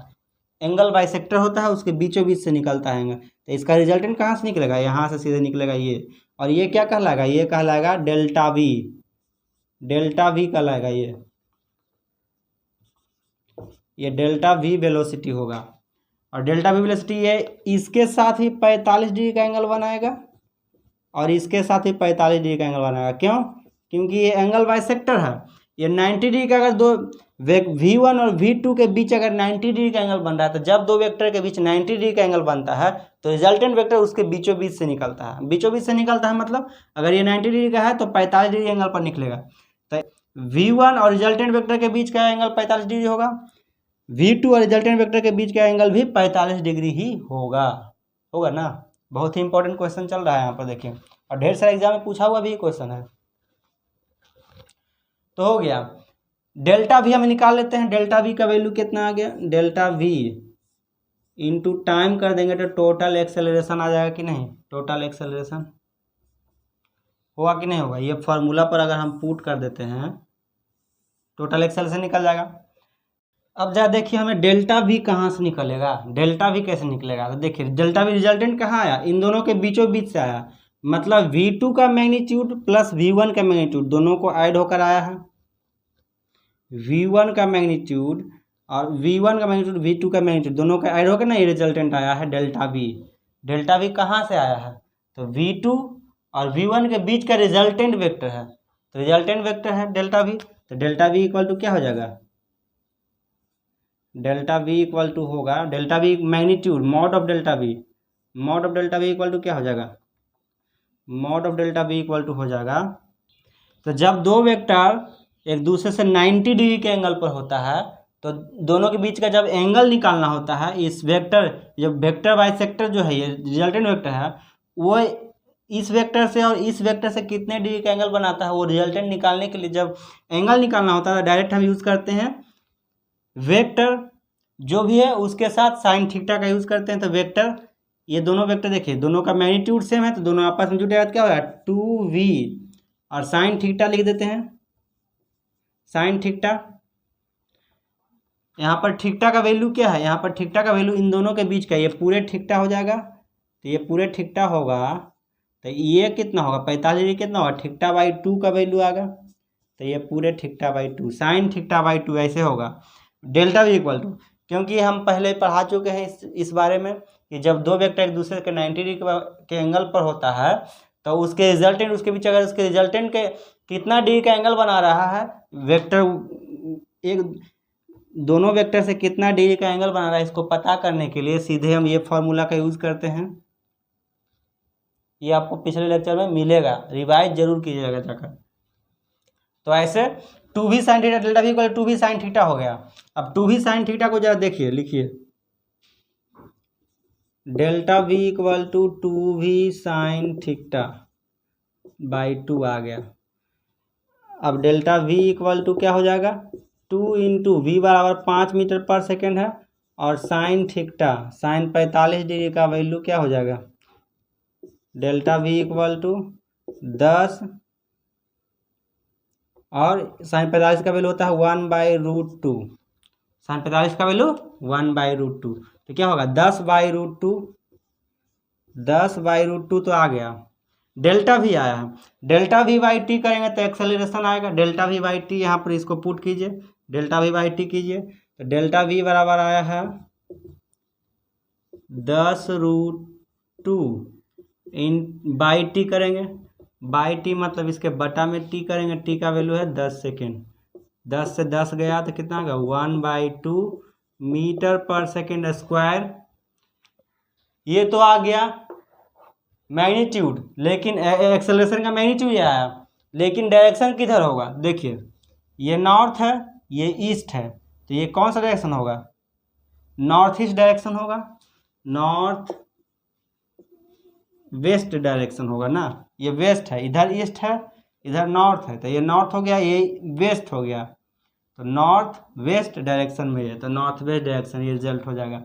एंगल बाइसेक्टर होता है, उसके बीचों बीच से निकलता है एंगल। तो इसका रिजल्टेंट कहाँ से निकलेगा, यहाँ से सीधे निकलेगा ये, और ये क्या कहलाएगा, ये कहलाएगा डेल्टा वी, डेल्टा वी कहलाएगा ये डेल्टा वी वेलोसिटी होगा। और डेल्टा वी वेलोसिटी ये इसके साथ ही 45 डिग्री का एंगल बनाएगा और इसके साथ ही 45 डिग्री का एंगल बनाएगा। क्यों, क्योंकि ये एंगल बाइसेक्टर है। ये 90 डिग्री का अगर दो v1 और v2 के बीच अगर 90 डिग्री का एंगल बन रहा है, तो जब दो वेक्टर के बीच 90 डिग्री का एंगल बनता है तो रिजल्टेंट वेक्टर उसके बीचों बीच से निकलता है। बीचों बीच से निकलता है मतलब अगर ये 90 डिग्री का है तो 45 डिग्री एंगल पर निकलेगा। तो v1 और रिजल्टेंट वेक्टर के बीच का एंगल 45 डिग्री होगा, v2 और रिजल्टेंट वेक्टर के बीच का एंगल भी 45 डिग्री ही होगा ना। बहुत ही इंपॉर्टेंट क्वेश्चन चल रहा है यहाँ पर देखिए, और ढेर सारे एग्जाम में पूछा हुआ भी क्वेश्चन है। तो हो गया, डेल्टा वी हमें निकाल लेते हैं। डेल्टा वी का वैल्यू कितना आ गया, डेल्टा वी इंटू टाइम कर देंगे तो टोटल एक्सेलरेशन आ जाएगा कि नहीं, टोटल एक्सेलरेशन होगा कि नहीं होगा। ये फार्मूला पर अगर हम पुट कर देते हैं टोटल एक्सेलरेशन निकल जाएगा। अब जरा देखिए हमें डेल्टा वी कहाँ से निकलेगा, डेल्टा वी कैसे निकलेगा। तो देखिए डेल्टा वी रिजल्टेंट कहाँ आया, इन दोनों के बीचों बीच से आया, मतलब v2 का मैग्नीट्यूड प्लस v1 का मैग्नीट्यूड दोनों को ऐड होकर आया है। v1 का मैग्नीट्यूड और v1 का मैग्नीट्यूड v2 का मैग्नीट्यूड दोनों का ऐड होकर ना ये रिजल्टेंट आया है डेल्टा वी। डेल्टा वी कहाँ से आया है, तो v2 और v1 के बीच का रिजल्टेंट वेक्टर है, तो रिजल्टेंट वेक्टर है डेल्टा वी। तो डेल्टा वी इक्वल टू क्या हो जाएगा, डेल्टा वी इक्वल टू होगा delta V magnitude mod of delta V, mod of delta V equal to क्या हो जाएगा, mod of delta V equal to हो जाएगा। तो जब दो वेक्टर एक दूसरे से 90 डिग्री के एंगल पर होता है तो दोनों के बीच का जब एंगल निकालना होता है, इस वेक्टर जब वेक्टर बाइसेक्टर जो है ये रिजल्टेंट वेक्टर है, वो इस वेक्टर से और इस वेक्टर से कितने डिग्री का एंगल बनाता है, वो रिजल्टेंट निकालने के लिए जब एंगल निकालना होता है डायरेक्ट हम यूज़ करते हैं वेक्टर जो भी है उसके साथ साइन थीटा का यूज़ करते हैं। तो वेक्टर ये दोनों वेक्टर देखिए दोनों का मैग्नीट्यूड सेम है, तो दोनों आपस में जुड़े क्या होगा 2v और साइन थीटा लिख देते हैं, साइन थीटा। यहाँ पर थीटा का वैल्यू क्या है, यहाँ पर थीटा का वैल्यू इन दोनों के बीच का ये पूरे थीटा हो जाएगा, तो ये पूरे थीटा होगा, तो ये कितना होगा 45 डिग्री कितना होगा थीटा बाई 2 का वैल्यू आएगा, तो ये पूरे theta by 2 sign theta by 2 ऐसे होगा। डेल्टा वी इक्वल टू, क्योंकि हम पहले पढ़ा चुके हैं इस बारे में कि जब दो वेक्टर एक दूसरे के 90 डिग्री के एंगल पर होता है तो उसके रिजल्टेंट उसके बीच अगर उसके रिजल्टेंट के कितना डिग्री का एंगल बना रहा है वेक्टर, एक दोनों वेक्टर से कितना डिग्री का एंगल बना रहा है इसको पता करने के लिए सीधे हम ये फार्मूला का यूज़ करते हैं। ये आपको पिछले लेक्चर में मिलेगा, रिवाइज जरूर कीजिएगा जाकर। तो ऐसे 2v sine theta delta V equal 2v sine theta हो गया। अब 2v साइन थीटा को जरा देखिए, लिखिए delta V equal to 2v sine theta by 2 आ गया। अब डेल्टा वी इक्वल टू क्या हो जाएगा 2 इंटू वी बराबर 5 मीटर पर सेकेंड है और साइन थीटा साइन 45 डिग्री का वैल्यू क्या हो जाएगा, डेल्टा वी इक्वल टू 10 और साइन 45 का वैल्यू होता है 1/√2, साइन 45 का वैल्यू 1/√2, तो क्या होगा 10/√2, 10/√2 तो आ गया। डेल्टा वी आया है, डेल्टा वी बाई टी करेंगे तो एक्सेलरेशन आएगा, डेल्टा वी बाई टी यहाँ पर इसको पुट कीजिए, डेल्टा वी बाई टी कीजिए, तो डेल्टा वी बराबर आया है 10√2 इन बाई टी करेंगे बाई टी मतलब इसके बटा में टी करेंगे, टी का वैल्यू है 10 सेकेंड। 10 से 10 गया तो कितना होगा 1/2 मीटर पर सेकेंड स्क्वायर। ये तो आ गया मैग्नीट्यूड, लेकिन एक्सेलरेशन का मैग्नीट्यूड ये आया, लेकिन डायरेक्शन किधर होगा? देखिए ये नॉर्थ है, ये ईस्ट है, तो ये कौन सा डायरेक्शन होगा? नॉर्थ ईस्ट डायरेक्शन होगा, नॉर्थ वेस्ट डायरेक्शन होगा ना। ये वेस्ट है, इधर ईस्ट है, इधर नॉर्थ है, तो ये नॉर्थ हो गया, ये वेस्ट हो गया, तो नॉर्थ वेस्ट डायरेक्शन में है, तो नॉर्थ वेस्ट डायरेक्शन ये रिजल्ट हो जाएगा।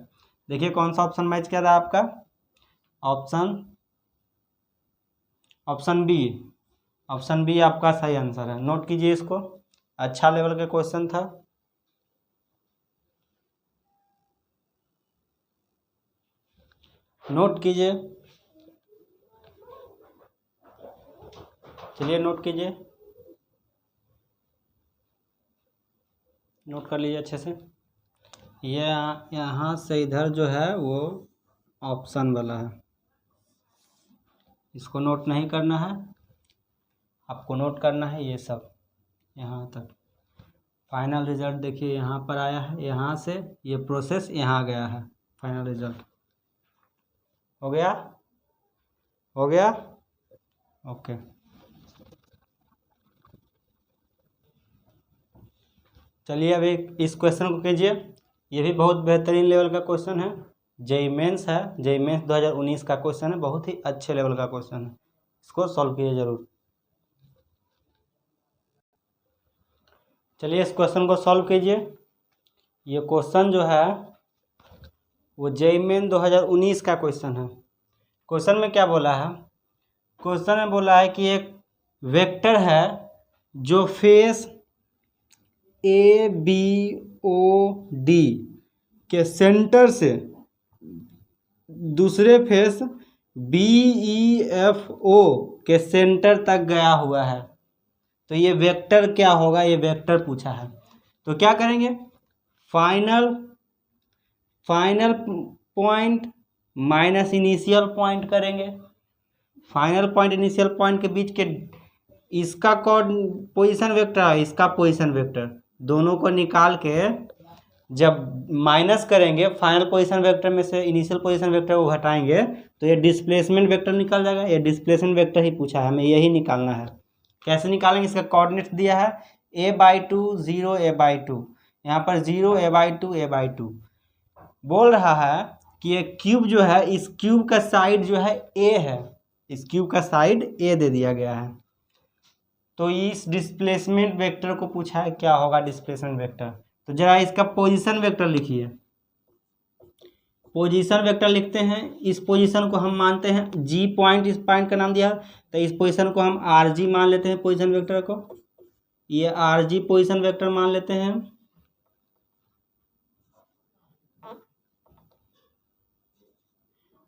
देखिए कौन सा ऑप्शन मैच कर रहा है आपका? Option B. ऑप्शन बी आपका सही आंसर है। नोट कीजिए इसको, अच्छा लेवल का क्वेश्चन था। नोट कीजिए, चलिए नोट कीजिए, नोट कर लीजिए अच्छे से। ये यहाँ से इधर जो है वो ऑप्शन वाला है, इसको नोट नहीं करना है, आपको नोट करना है ये सब यहाँ तक। फाइनल रिजल्ट देखिए यहाँ पर आया है, यहाँ से ये प्रोसेस यहाँ गया है, फाइनल रिजल्ट हो गया, हो गया, ओके। चलिए अभी इस क्वेश्चन को कीजिए, ये भी बहुत बेहतरीन लेवल का क्वेश्चन है, जेईई मेंस है, जेईई मेंस 2019 का क्वेश्चन है, बहुत ही अच्छे लेवल का क्वेश्चन है, इसको सॉल्व कीजिए जरूर। चलिए इस क्वेश्चन को सॉल्व कीजिए। ये क्वेश्चन जो है वो जेईई मेन 2019 का क्वेश्चन है। क्वेश्चन में क्या बोला है? क्वेश्चन में बोला है कि एक वेक्टर है जो face A B O D के सेंटर से दूसरे face B E F O के सेंटर तक गया हुआ है, तो ये वेक्टर क्या होगा? ये वेक्टर पूछा है, तो क्या करेंगे? Final point minus initial point करेंगे। फाइनल पॉइंट इनिशियल पॉइंट के बीच के इसका पोजीशन वेक्टर है, इसका पोजीशन वेक्टर, दोनों को निकाल के जब माइनस करेंगे फाइनल पोजीशन वेक्टर में से इनिशियल पोजीशन वेक्टर को घटाएंगे तो ये डिस्प्लेसमेंट वेक्टर निकल जाएगा। ये डिस्प्लेसमेंट वेक्टर ही पूछा है, हमें यही निकालना है। कैसे निकालेंगे? इसका कोऑर्डिनेट्स दिया है a/2 0 a/2, यहाँ पर 0 a/2 a/2। बोल रहा है कि ये क्यूब जो है, इस क्यूब का साइड जो है a है, इस क्यूब का साइड a दे दिया गया है, तो इस डिस्प्लेसमेंट वेक्टर को पूछा है क्या होगा डिस्प्लेसमेंट वेक्टर। तो जरा इसका पोजीशन वेक्टर लिखिए, पोजीशन वेक्टर लिखते हैं। इस पोजीशन को हम मानते हैं जी पॉइंट, इस पॉइंट का नाम दिया, तो इस पोजीशन को हम आर जी मान लेते हैं पोजीशन वेक्टर को, ये आर जी पोजीशन वेक्टर मान लेते हैं।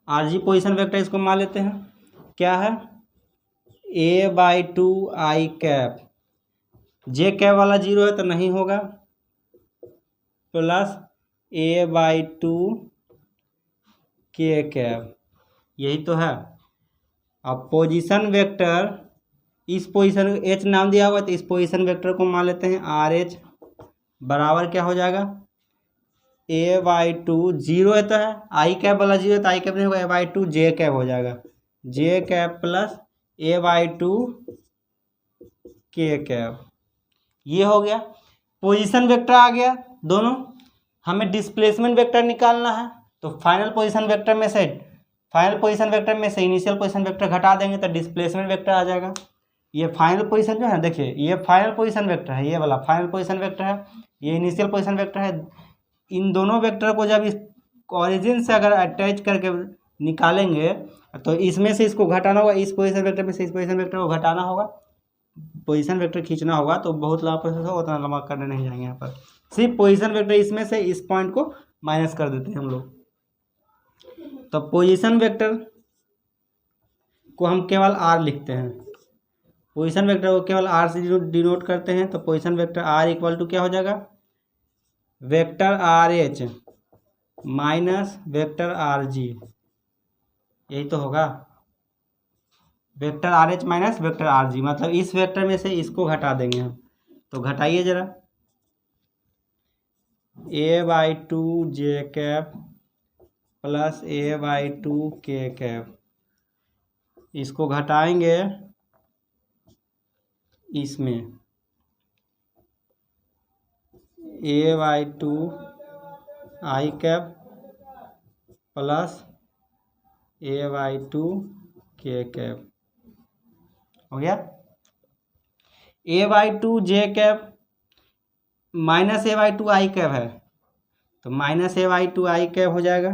आर जी पोजीशन वेक्टर इसको मान लेते हैं, क्या है? a/2 I cap, J cap वाला 0 है तो नहीं होगा, प्लस a/2 के कैप, यही तो है। अब पोजीशन वेक्टर, इस पोजीशन h नाम दिया हुआ है, तो इस पोजीशन वेक्टर को मान लेते हैं आर एच, बराबर क्या हो जाएगा? a/2 0 है तो है, आई कैप वाला 0 है तो आई कैप नहीं होगा, a/2 जे कैप हो जाएगा, जे कैप प्लस a/2 के कैप, ये हो गया। पोजीशन वेक्टर आ गया दोनों। हमें डिस्प्लेसमेंट वेक्टर निकालना है, तो फाइनल पोजीशन वेक्टर में से इनिशियल पोजीशन वेक्टर घटा देंगे तो डिस्प्लेसमेंट वेक्टर आ जाएगा। ये फाइनल पोजीशन जो है, देखिए ये फाइनल पोजीशन वेक्टर है, ये वाला फाइनल पोजीशन वेक्टर है, ये इनिशियल पोजीशन वेक्टर है। इन दोनों वेक्टर को जब इस ऑरिजिन से अगर अटैच करके निकालेंगे तो इसमें से इसको घटाना होगा, इस पोजीशन वेक्टर में से इस पोजीशन वेक्टर को घटाना होगा, पोजीशन वेक्टर खींचना होगा, तो बहुत लंबा प्रोसेस होगा, उतना लंबा करने नहीं जाएंगे। यहाँ पर सिर्फ पोजीशन वेक्टर इसमें से इस पॉइंट को माइनस कर देते हैं हम लोग, तो पोजीशन वेक्टर को हम केवल आर लिखते हैं, पोजीशन वेक्टर को केवल आर से डिनोट करते हैं, तो position vector R equal to क्या हो जाएगा? Vector R H minus vector R G, यही तो होगा। Vector R H minus vector R G, मतलब इस वेक्टर में से इसको घटा देंगे हम। तो घटाइए जरा, a/2 J cap plus a/2 के कैप, इसको घटाएंगे इसमें a/2 I cap plus a/2 के कैप हो गया। a/2 J cap minus a/2 I cap है, तो माइनस a/2 आई कैप हो जाएगा,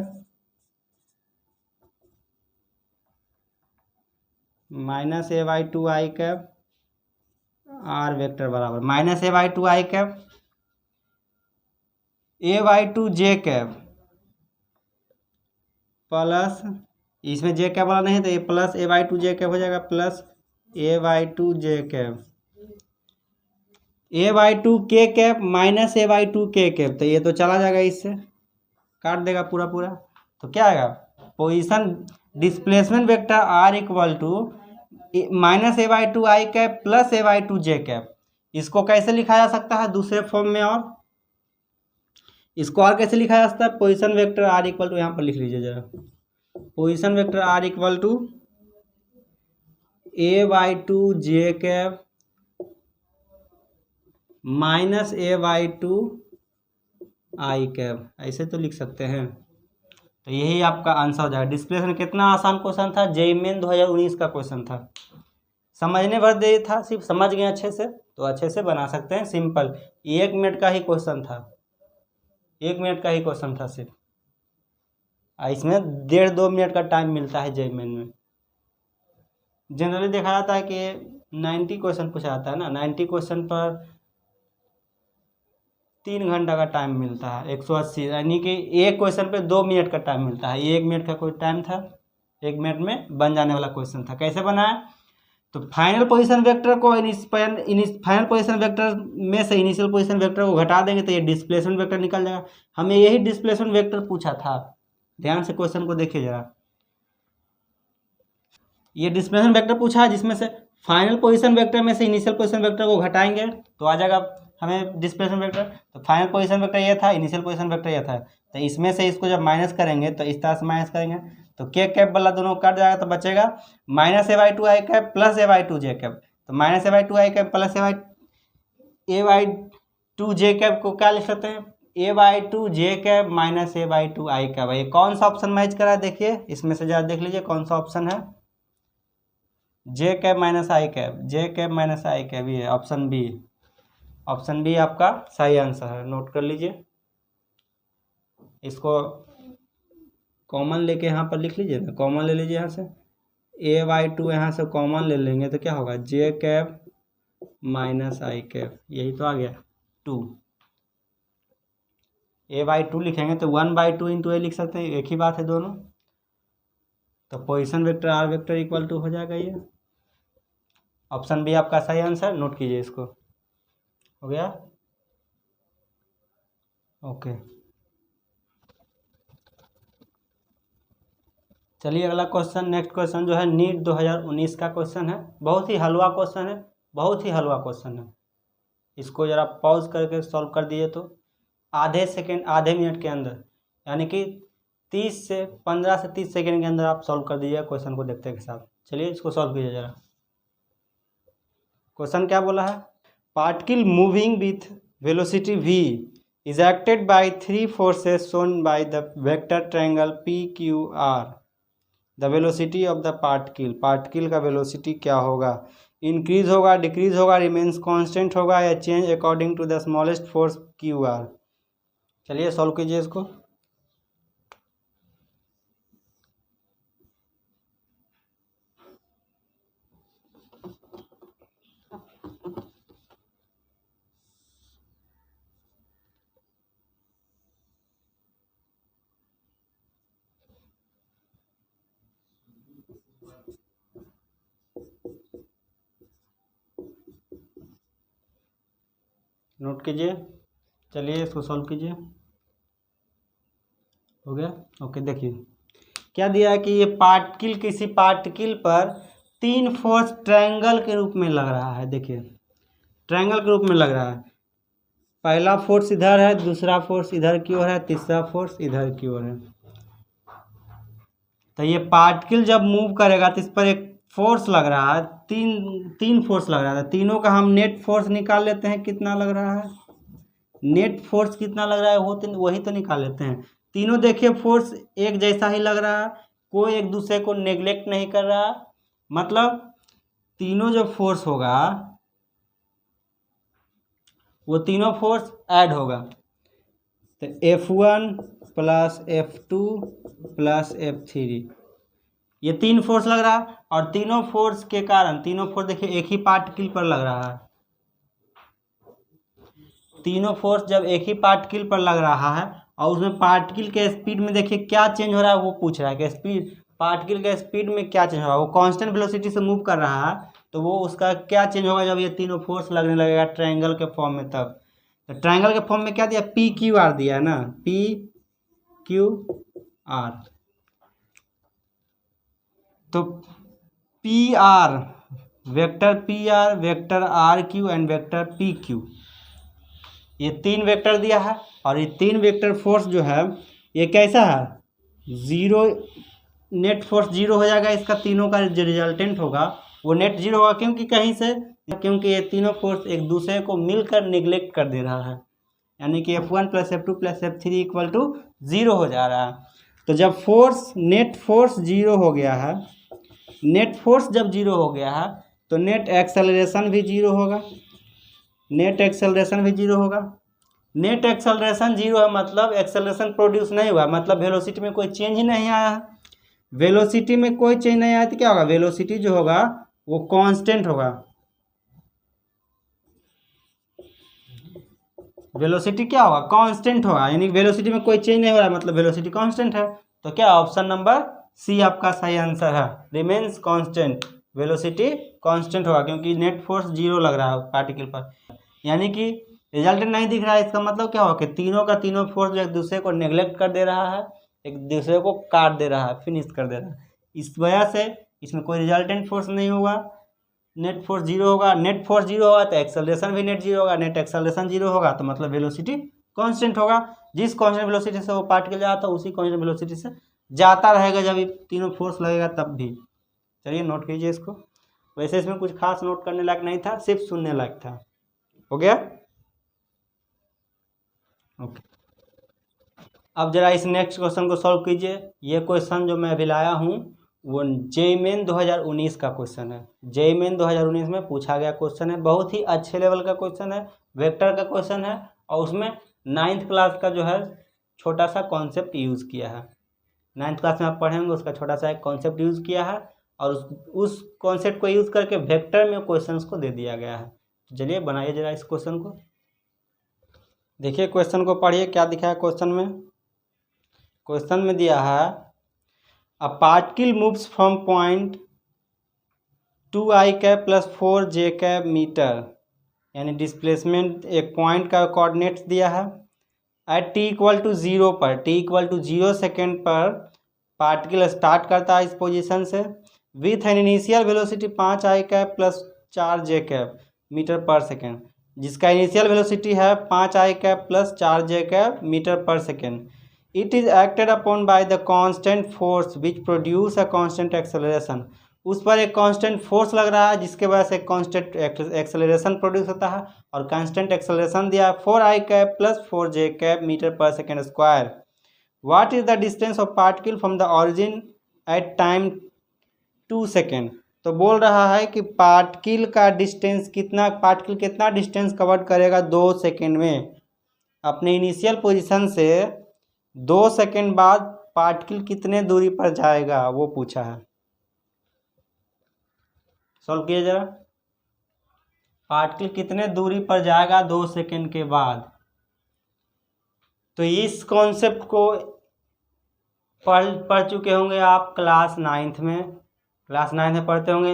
minus a/2 I cap R vector बराबर minus a/2 I cap a/2 J cap plus, इसमें जे कैप वाला नहीं तो ये प्लस a/2 जे कैप हो जाएगा, plus a/2 J cap a/2 के कैप माइनस a/2 के कैप, तो ये तो चला जाएगा, इससे काट देगा पूरा पूरा। तो क्या आएगा, position displacement vector R equal to minus a/2 I cap plus a/2 J cap. इसको कैसे लिखा जा सकता है दूसरे फॉर्म में, और इसको और कैसे लिखा जा सकता है, position vector R equal to, यहाँ पर लिख लीजिए जरा, position vector R equal to a/2 J cap minus a/2 I cap, ऐसे तो लिख सकते हैं। तो यही आपका आंसर हो जाएगा। डिस्प्लेसमेंट कितना आसान क्वेश्चन था, जेईई मेन 2019 का क्वेश्चन था, समझने भर दे था, सिर्फ समझ गए अच्छे से तो अच्छे से बना सकते हैं। सिंपल 1 मिनट का ही क्वेश्चन था, 1 मिनट का ही क्वेश्चन था सिर्फ, इसमें 1.5-2 मिनट का टाइम मिलता है जेईई मेन में। जनरली देखा जाता है कि 90 क्वेश्चन पूछा जाता है ना, 90 क्वेश्चन पर 3 घंटा का टाइम मिलता है, 180, यानी कि एक क्वेश्चन पे 2 मिनट का टाइम मिलता है। 1 मिनट का कोई टाइम था, 1 मिनट में बन जाने वाला क्वेश्चन था। कैसे बनाया, तो फाइनल पोजीशन वेक्टर को फाइनल पोजीशन वेक्टर में से इनिशियल पोजीशन वेक्टर को घटा देंगे तो ये डिस्प्लेसमेंट वेक्टर निकल जाएगा। हमें यही डिस्प्लेसमेंट वेक्टर पूछा था, ध्यान से क्वेश्चन को देखिए जरा। ये डिस्प्लेसमेंट वेक्टर पूछा है जिसमें से फाइनल पोजीशन वेक्टर में से इनिशियल पोजीशन वेक्टर को घटाएंगे तो आ जाएगा हमें डिस्प्लेसमेंट वेक्टर। तो फाइनल पोजीशन वेक्टर ये था, इनिशियल पोजीशन वेक्टर ये था, तो इसमें से इसको जब माइनस करेंगे तो इस तरह से माइनस करेंगे तो के कैप वाला दोनों कट जाएगा, तो बचेगा minus a/2 I cap plus a/2 J cap. तो minus a/2 I cap plus a/2 J cap को क्या लिख सकते हैं, a/2 J cap minus a/2 I cap. ये कौन सा ऑप्शन मैच करा है, देखिए इसमें से जरा देख लीजिए कौन सा ऑप्शन है, जे कैप माइनस आई कैप, जे कैप माइनस आई कैप, ये ऑप्शन बी, ऑप्शन बी आपका सही आंसर है, नोट कर लीजिए। इसको कॉमन लेके यहाँ पर लिख लीजिए ना, कॉमन ले लीजिए यहाँ से, a/2 यहाँ से कॉमन ले लेंगे तो क्या होगा, जे कैप माइनस आई कैप, यही तो आ गया 2। a/2 लिखेंगे तो 1/2 इंटू ए लिख सकते हैं, एक ही बात है दोनों। तो position vector R vector equal to हो जाएगा ये, ऑप्शन बी आपका सही आंसर, नोट कीजिए इसको। हो गया, ओके। चलिए अगला क्वेश्चन, नेक्स्ट क्वेश्चन जो है नीट 2019 का क्वेश्चन है, बहुत ही हलवा क्वेश्चन है, बहुत ही हलवा क्वेश्चन है। इसको ज़रा पॉज करके सॉल्व कर दिए तो आधे सेकेंड, आधे मिनट के अंदर, यानी कि 15 से 30 सेकेंड के अंदर आप सॉल्व कर दीजिएगा क्वेश्चन को देखते के साथ। चलिए इसको सॉल्व कीजिए ज़रा। क्वेश्चन क्या बोला है, particle moving with velocity v is acted by 3 forces shown by the vector triangle PQR. The velocity of the particle, particle का वेलोसिटी क्या होगा, इंक्रीज होगा, डिक्रीज होगा, रिमेन्स कांस्टेंट होगा या change according to the smallest force QR। चलिए सॉल्व कीजिए इसको। नोट कीजिए, चलिए इसको सॉल्व कीजिए। हो गया, ओके। देखिए क्या दिया है कि ये पार्टिकल, किसी पार्टिकल पर तीन फोर्स ट्रायंगल के रूप में लग रहा है। देखिए ट्रायंगल के रूप में लग रहा है। पहला फोर्स इधर है, दूसरा फोर्स इधर की ओर है, तीसरा फोर्स इधर की ओर है। तो ये पार्टिकल जब मूव करेगा तो इस पर एक फोर्स लग रहा है, तीन फोर्स लग रहा है। तीनों का हम नेट फोर्स निकाल लेते हैं, कितना लग रहा है। नेट फोर्स कितना लग रहा है वो तो वही तो निकाल लेते हैं। तीनों देखिए फोर्स एक जैसा ही लग रहा है, कोई एक दूसरे को नेग्लेक्ट नहीं कर रहा। मतलब तीनों जो फोर्स होगा वो तीनों फोर्स ऐड होगा। तो F1 plus F2 plus F3 ये तीन फोर्स लग रहा है। और तीनों फोर्स के कारण, तीनों फोर्स देखिए एक ही पार्टिकल पर लग रहा है। तीनों फोर्स जब एक ही पार्टिकल पर लग रहा है और उसमें पार्टिकल के स्पीड में देखिए क्या चेंज हो रहा है, वो पूछ रहा है कि स्पीड, पार्टिकल के स्पीड में क्या चेंज हो रहा है। वो कांस्टेंट वेलोसिटी से मूव कर रहा है, तो वो उसका क्या चेंज होगा जब ये तीनों फोर्स लगने लगेगा ट्रायंगल के फॉर्म में। तब तो ट्रायंगल के फॉर्म में क्या दिया, पी क्यू आर दिया है ना, पी क्यू आर। तो P R vector R Q and vector P Q, ये तीन वेक्टर दिया है। और ये तीन वेक्टर फोर्स जो है ये कैसा है, जीरो, नेट फोर्स जीरो हो जाएगा। इसका तीनों का जो रिजल्टेंट होगा वो नेट जीरो होगा, क्योंकि ये तीनों फोर्स एक दूसरे को मिलकर निगलेक्ट कर दे रहा है। यानी कि F1 plus F2 plus F3 equal to zero हो जा रहा है। तो जब नेट फोर्स जीरो हो गया है, नेट फोर्स जब जीरो हो गया है तो नेट एक्सेलरेशन भी जीरो होगा। नेट एक्सेलरेशन भी जीरो होगा। नेट एक्सेलरेशन जीरो है मतलब एक्सेलरेशन प्रोड्यूस नहीं हुआ, मतलब वेलोसिटी में कोई चेंज ही नहीं आया है। वेलोसिटी में कोई चेंज नहीं आया तो क्या होगा, वेलोसिटी जो होगा वो कांस्टेंट होगा। वेलोसिटी क्या होगा, कांस्टेंट होगा। यानी वेलोसिटी में कोई चेंज नहीं हो रहा है, मतलब वेलोसिटी कांस्टेंट है। तो क्या ऑप्शन नंबर सी आपका सही आंसर है, रिमेन्स कांस्टेंट। वेलोसिटी कांस्टेंट होगा क्योंकि नेट फोर्स जीरो लग रहा है पार्टिकल पर। यानी कि रिजल्टेंट नहीं दिख रहा है, इसका मतलब क्या होगा कि तीनों का तीनों फोर्स जो एक दूसरे को नेग्लेक्ट कर दे रहा है, एक दूसरे को काट दे रहा है, फिनिश कर दे रहा है। इस वजह से इसमें कोई रिजल्टेंट फोर्स नहीं होगा, नेट फोर्स जीरो होगा। नेट फोर्स जीरो होगा तो एक्सेलरेशन भी नेट जीरो होगा। नेट एक्सेलरेशन जीरो होगा तो मतलब वेलोसिटी कांस्टेंट होगा। जिस कांस्टेंट वेलोसिटी से वो पार्टिकल जाता है उसी कांस्टेंट वेलोसिटी से जाता रहेगा जब ये तीनों फोर्स लगेगा तब भी। चलिए नोट कीजिए इसको। वैसे इसमें कुछ खास नोट करने लायक नहीं था, सिर्फ सुनने लायक था। हो गया, ओके। अब जरा इस नेक्स्ट क्वेश्चन को सॉल्व कीजिए। ये क्वेश्चन जो मैं अभी लाया हूँ वो जेईई मेन 2019 का क्वेश्चन है। जेईई मेन 2019 में पूछा गया क्वेश्चन है, बहुत ही अच्छे लेवल का क्वेश्चन है, वेक्टर का क्वेश्चन है। और उसमें 9th क्लास का जो है छोटा सा कॉन्सेप्ट यूज़ किया है। 9th क्लास में आप पढ़ेंगे उसका छोटा सा एक कॉन्सेप्ट यूज़ किया है और उस कॉन्सेप्ट को यूज़ करके वेक्टर में क्वेश्चंस को दे दिया गया है। चलिए बनाइए जरा इस क्वेश्चन को। देखिए क्वेश्चन को पढ़िए, क्या दिखा है क्वेश्चन में। क्वेश्चन में दिया है a particle moves from point 2i cap plus 4j cap metre, यानी डिस्प्लेसमेंट एक पॉइंट का कोऑर्डिनेट्स दिया है। एट t इक्वल टू 0 पर, t इक्वल टू 0 सेकेंड पर पार्टिकल स्टार्ट करता है इस पोजीशन से with an initial velocity 5i cap plus 4j cap metre per second, जिसका इनिशियल वेलोसिटी है 5i cap plus 4j cap metre per second. It is acted upon by the constant force which produce a constant acceleration. उस पर एक कांस्टेंट फोर्स लग रहा है जिसके वजह से कांस्टेंट एक्सेलरेशन प्रोड्यूस होता है। और कांस्टेंट एक्सेलरेशन दिया है 4i cap plus 4j cap metre per second square. What is the distance of particle from the origin at time 2 second. तो बोल रहा है कि पार्टिकल का डिस्टेंस कितना, पार्टिकल कितना डिस्टेंस कवर करेगा 2 सेकेंड में, अपने इनिशियल पोजीशन से 2 सेकेंड बाद पार्टिकल कितने दूरी पर जाएगा वो पूछा है। सॉल्व किए जरा। पार्टिकल कितने दूरी पर जाएगा 2 सेकेंड के बाद। तो इस कॉन्सेप्ट को पढ़ चुके होंगे आप क्लास 9th में। क्लास 9th में पढ़ते होंगे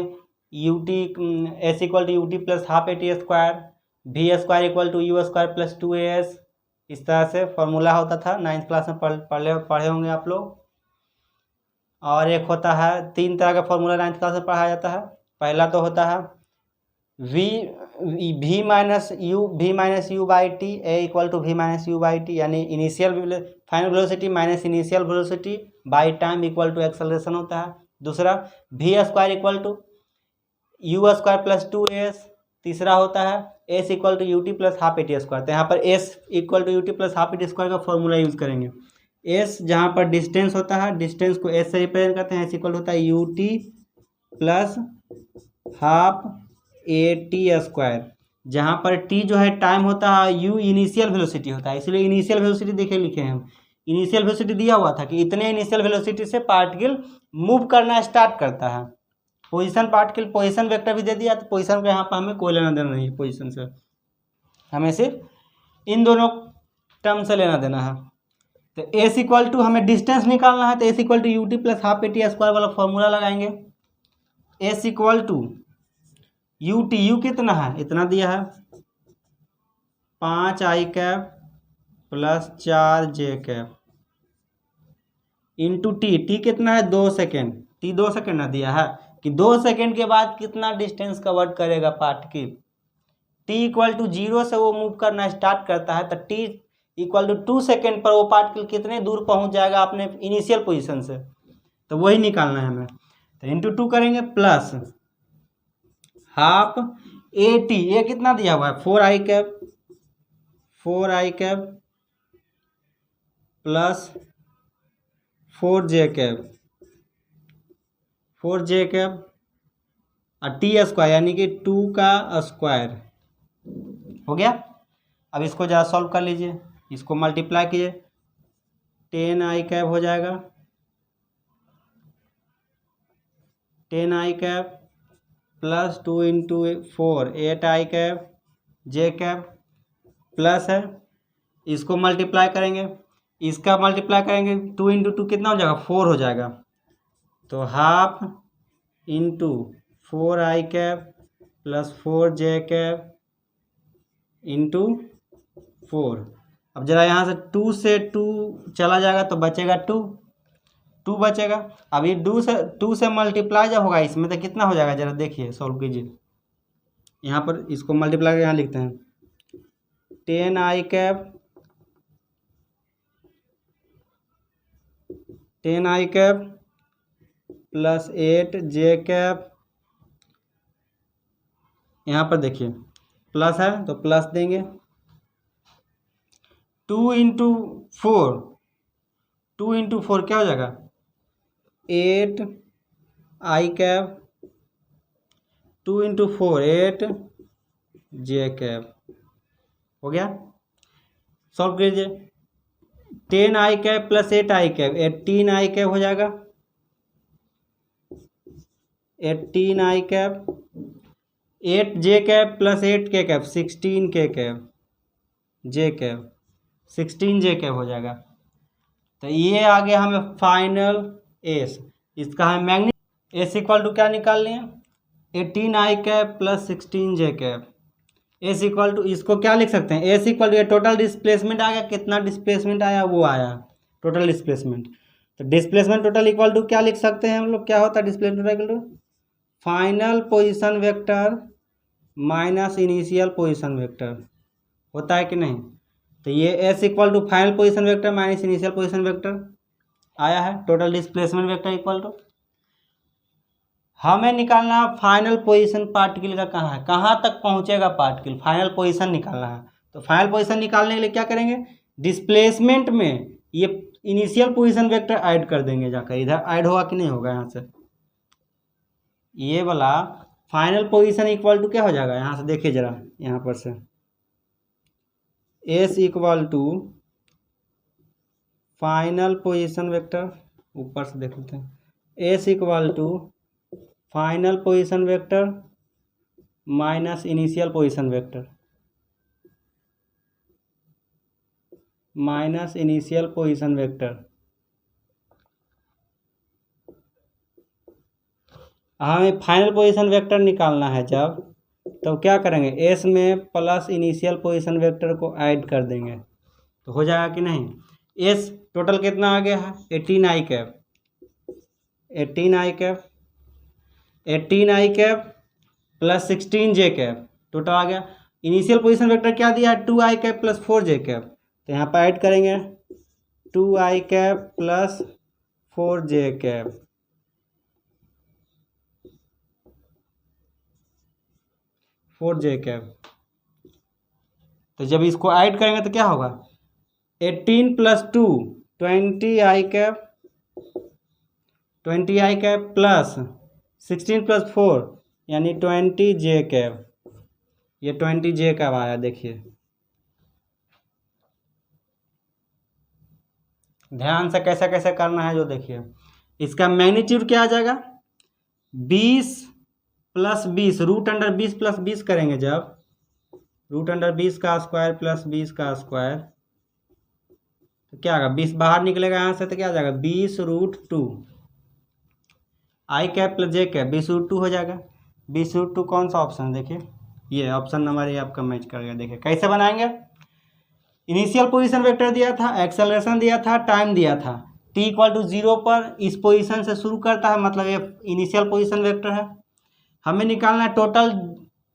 S equal to U T plus half A T square, V square equal to you square plus 2as, इस तरह से फॉर्मूला होता था। 9th क्लास में पढ़े होंगे आप लोग। और एक होता है, 3 तरह का फॉर्मूला 9th क्लास में पढ़ाया जाता है। पहला तो होता है v minus u by t, a equal to v minus u by t, यानी final velocity minus initial velocity by time equal to acceleration होता है। दूसरा v square equal to you square plus 2as। तीसरा होता है s equal to U T plus half A T square. तो यहाँ पर s equal to U T plus half A T square का फॉर्मूला यूज करेंगे। एस जहाँ पर डिस्टेंस होता है, डिस्टेंस को एस से रिप्रेजेंट करते हैं, एस इक्वल होता है U T plus half A T square. जहाँ पर टी जो है टाइम होता है, यू इनिशियल वेलोसिटी होता है, इसलिए इनिशियल वेलोसिटी देखे लिखे हैं हम। इनिशियल वेलोसिटी दिया हुआ था कि इतने इनिशियल वेलोसिटी से पार्टिकल मूव करना स्टार्ट करता है। पोजीशन पार्टिकल पोजीशन वेक्टर भी दे दिया, तो पोजीशन का यहाँ पर हमें कोई लेना देना नहीं है। पोजीशन से हमें सिर्फ इन दोनों टर्म से लेना देना है। तो एस इक्वल टू हमें डिस्टेंस निकालना है, तो S equal to U T plus half A T square वाला फॉर्मूला लगाएंगे। S equal to you T, U कितना है, इतना दिया है 5 I cap plus 4 J cap into T, T कितना है 2 सेकेंड, टी 2 सेकेंड ना दिया है कि 2 सेकेंड के बाद कितना डिस्टेंस कवर करेगा पार्टिकल। टी इक्वल टू 0 से वो मूव करना स्टार्ट करता है, तो टी इक्वल टू 2 सेकेंड पर वो पार्टिकल कितने दूर पहुंच जाएगा अपने इनिशियल पोजीशन से, तो वही निकालना है हमें। तो इंटू 2 करेंगे प्लस हाफ ए टी, ये कितना दिया हुआ है 4 आई कैप प्लस 4 जे कैप और टी स्क्वायर यानी कि 2 का स्क्वायर हो गया। अब इसको ज़रा सॉल्व कर लीजिए, इसको मल्टीप्लाई कीजिए, 10 आई कैप हो जाएगा, 10 आई कैप प्लस 2 इंटू 4 8 आई कैप जे कैप प्लस है, इसको मल्टीप्लाई करेंगे, इसका मल्टीप्लाई करेंगे, 2 इंटू 2 कितना हो जाएगा 4 हो जाएगा, तो हाफ इंटू 4 आई cap plus 4 J cap into 4। अब जरा यहाँ से 2 से 2 चला जाएगा तो बचेगा 2 बचेगा। अब ये 2 से मल्टीप्लाई जब होगा इसमें तो कितना हो जाएगा, जरा देखिए सॉल्व कीजिए। यहाँ पर इसको मल्टीप्लाई यहाँ लिखते हैं 10 आई कैप प्लस 8 जे कैप, यहाँ पर देखिए प्लस है तो प्लस देंगे, 2 इंटू 4 क्या हो जाएगा 8 आई कैप, 2 इंटू 4 8 जे कैप हो गया। सॉल्व कीजिए, 10 आई cap plus 8 I cap 18 i cap हो जाएगा, 18 i cap, 8 J cap plus 8 के कैप 16 के कैप जे कैप 16 जे कैप हो जाएगा। तो ये आ गया हमें फाइनल एस। इसका हमें मैग्नीट्यूड एस इक्वल टू क्या निकाल लिए 18 i cap plus 16 j cap. S equal to इसको क्या लिख सकते हैं, S equal to total displacement आ गया, कितना डिस्प्लेसमेंट आया वो आया टोटल डिस्प्लेसमेंट। तो डिस्प्लेसमेंट टोटल इक्वल टू क्या लिख सकते हैं हम लोग, क्या होता है displacement equal to final position vector minus initial position vector, होता है कि नहीं। तो ये s equal to final position vector minus initial position vector आया है, total displacement vector equal to. हमें निकालना है फाइनल पोजीशन पार्टिकल का कहाँ है, कहाँ तक पहुँचेगा पार्टिकल, फाइनल पोजीशन निकालना है। तो फाइनल पोजीशन निकालने के लिए क्या करेंगे, डिस्प्लेसमेंट में ये इनिशियल पोजीशन वेक्टर ऐड कर देंगे, जाकर इधर ऐड होगा कि नहीं होगा, यहाँ से ये वाला फाइनल पोजीशन इक्वल टू क्या हो जाएगा, यहाँ से देखिए जरा, यहाँ पर से S equal to final position vector, ऊपर से देख लेते हैं, S equal to final position vector minus initial position vector हमें फाइनल पोजीशन वेक्टर निकालना है जब, तो क्या करेंगे एस में प्लस इनिशियल पोजीशन वेक्टर को ऐड कर देंगे, तो हो जाएगा कि नहीं। एस टोटल कितना आ गया है 18 i cap 18i cap plus 16j cap total आ गया। इनिशियल पोजीशन वेक्टर क्या दिया है 2i cap plus 4j cap, तो यहाँ पर ऐड करेंगे 2i cap plus 4j cap, तो जब इसको ऐड करेंगे तो क्या होगा 18 plus 2 20i cap plus 16 plus 4 यानी 20j कैप, ये 20j कैप आया। देखिए ध्यान से कैसे कैसे करना है जो देखिए, इसका मैग्नीट्यूड क्या आ जाएगा 20 प्लस 20 रूट अंडर 20 प्लस 20 करेंगे, जब रूट अंडर 20 का स्क्वायर प्लस 20 का स्क्वायर तो क्या आएगा 20 बाहर निकलेगा यहाँ से, तो क्या आ जाएगा 20√2 i cap plus j cap 20√2 हो जाएगा। 20√2 कौन सा ऑप्शन देखिए, ये ऑप्शन नंबर ये आपका मैच कर गया। देखिए कैसे बनाएंगे, इनिशियल पोजीशन वेक्टर दिया था, एक्सेलरेशन दिया था, टाइम दिया था, t = 0 पर इस पोजीशन से शुरू करता है, मतलब ये इनिशियल पोजीशन वेक्टर है। हमें निकालना है टोटल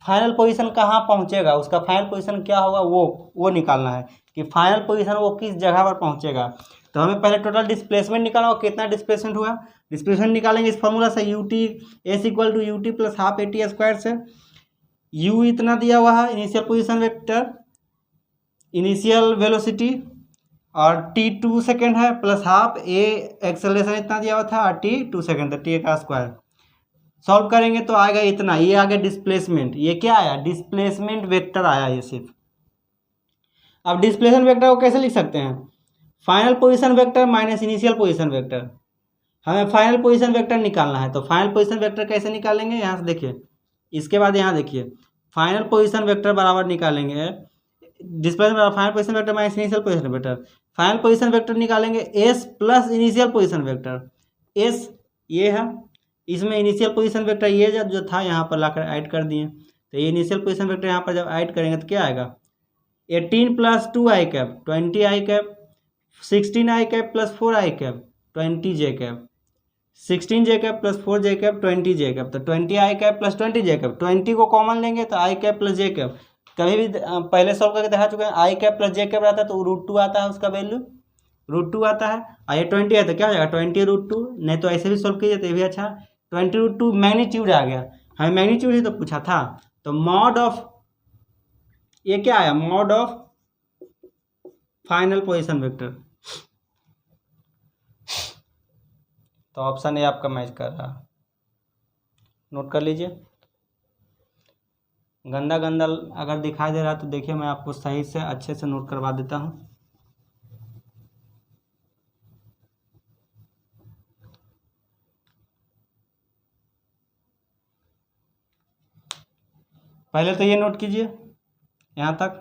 फाइनल पोजीशन कहाँ पहुँचेगा, उसका फाइनल पोजीशन क्या होगा वो निकालना है कि फाइनल पोजीशन वो किस जगह पर पहुँचेगा। तो हमें पहले टोटल डिस्प्लेसमेंट निकालना होगा, कितना डिस्प्लेसमेंट हुआ। डिस्प्लेसमेंट निकालेंगे इस फॉर्मूला से ut s = ut plus half at² से। u इतना दिया हुआ है initial position vector, initial velocity, और t 2 सेकेंड है, प्लस हाफ a एक्सेलरेशन इतना दिया हुआ था, और t 2 सेकेंड, तो t का स्क्वायर। सॉल्व करेंगे तो आएगा इतना, ये आ गया डिस्प्लेसमेंट। ये क्या आया डिस्प्लेसमेंट वेक्टर आया ये सिर्फ। अब डिस्प्लेसमेंट वेक्टर को कैसे लिख सकते हैं, final position vector minus initial position vector. हमें फाइनल पोजीशन वेक्टर निकालना है, तो फाइनल पोजीशन वेक्टर कैसे निकालेंगे, यहाँ से देखिए, इसके बाद यहाँ देखिए फाइनल पोजीशन वेक्टर बराबर निकालेंगे displacement final position vector minus initial position vector. Final position vector निकालेंगे s plus initial position vector. S ये है, इसमें इनिशियल पोजीशन वेक्टर ये जो था यहाँ पर लाकर ऐड कर दिए, तो ये इनिशियल पोजीशन वेक्टर यहाँ पर जब ऐड करेंगे तो क्या आएगा 18 plus 2i cap 20i cap, 16i cap plus 4i cap 20j cap, 16j cap plus 4j cap 20j cap, तो 20i cap plus 20j cap, 20 को कॉमन लेंगे तो i cap plus j cap. कभी भी पहले सॉल्व करके दिखा चुके हैं, i cap plus j cap रहता है तो √2 आता है, उसका वैल्यू √2 आता है, और ये 20 है तो क्या हो जाएगा 20√2। नहीं तो ऐसे भी सॉल्व कीजिए तो ये भी अच्छा, 20√2 मैग्नीट्यूड आ गया, हमें मैग्नीट्यूड ही तो पूछा था। तो मॉड ऑफ ये क्या आया mod of final position vector, तो ऑप्शन ए आपका मैच कर रहा, नोट कर लीजिए। गंदा गंदा अगर दिखाई दे रहा है तो देखिए मैं आपको सही से अच्छे से नोट करवा देता हूँ। पहले तो ये नोट कीजिए यहाँ तक,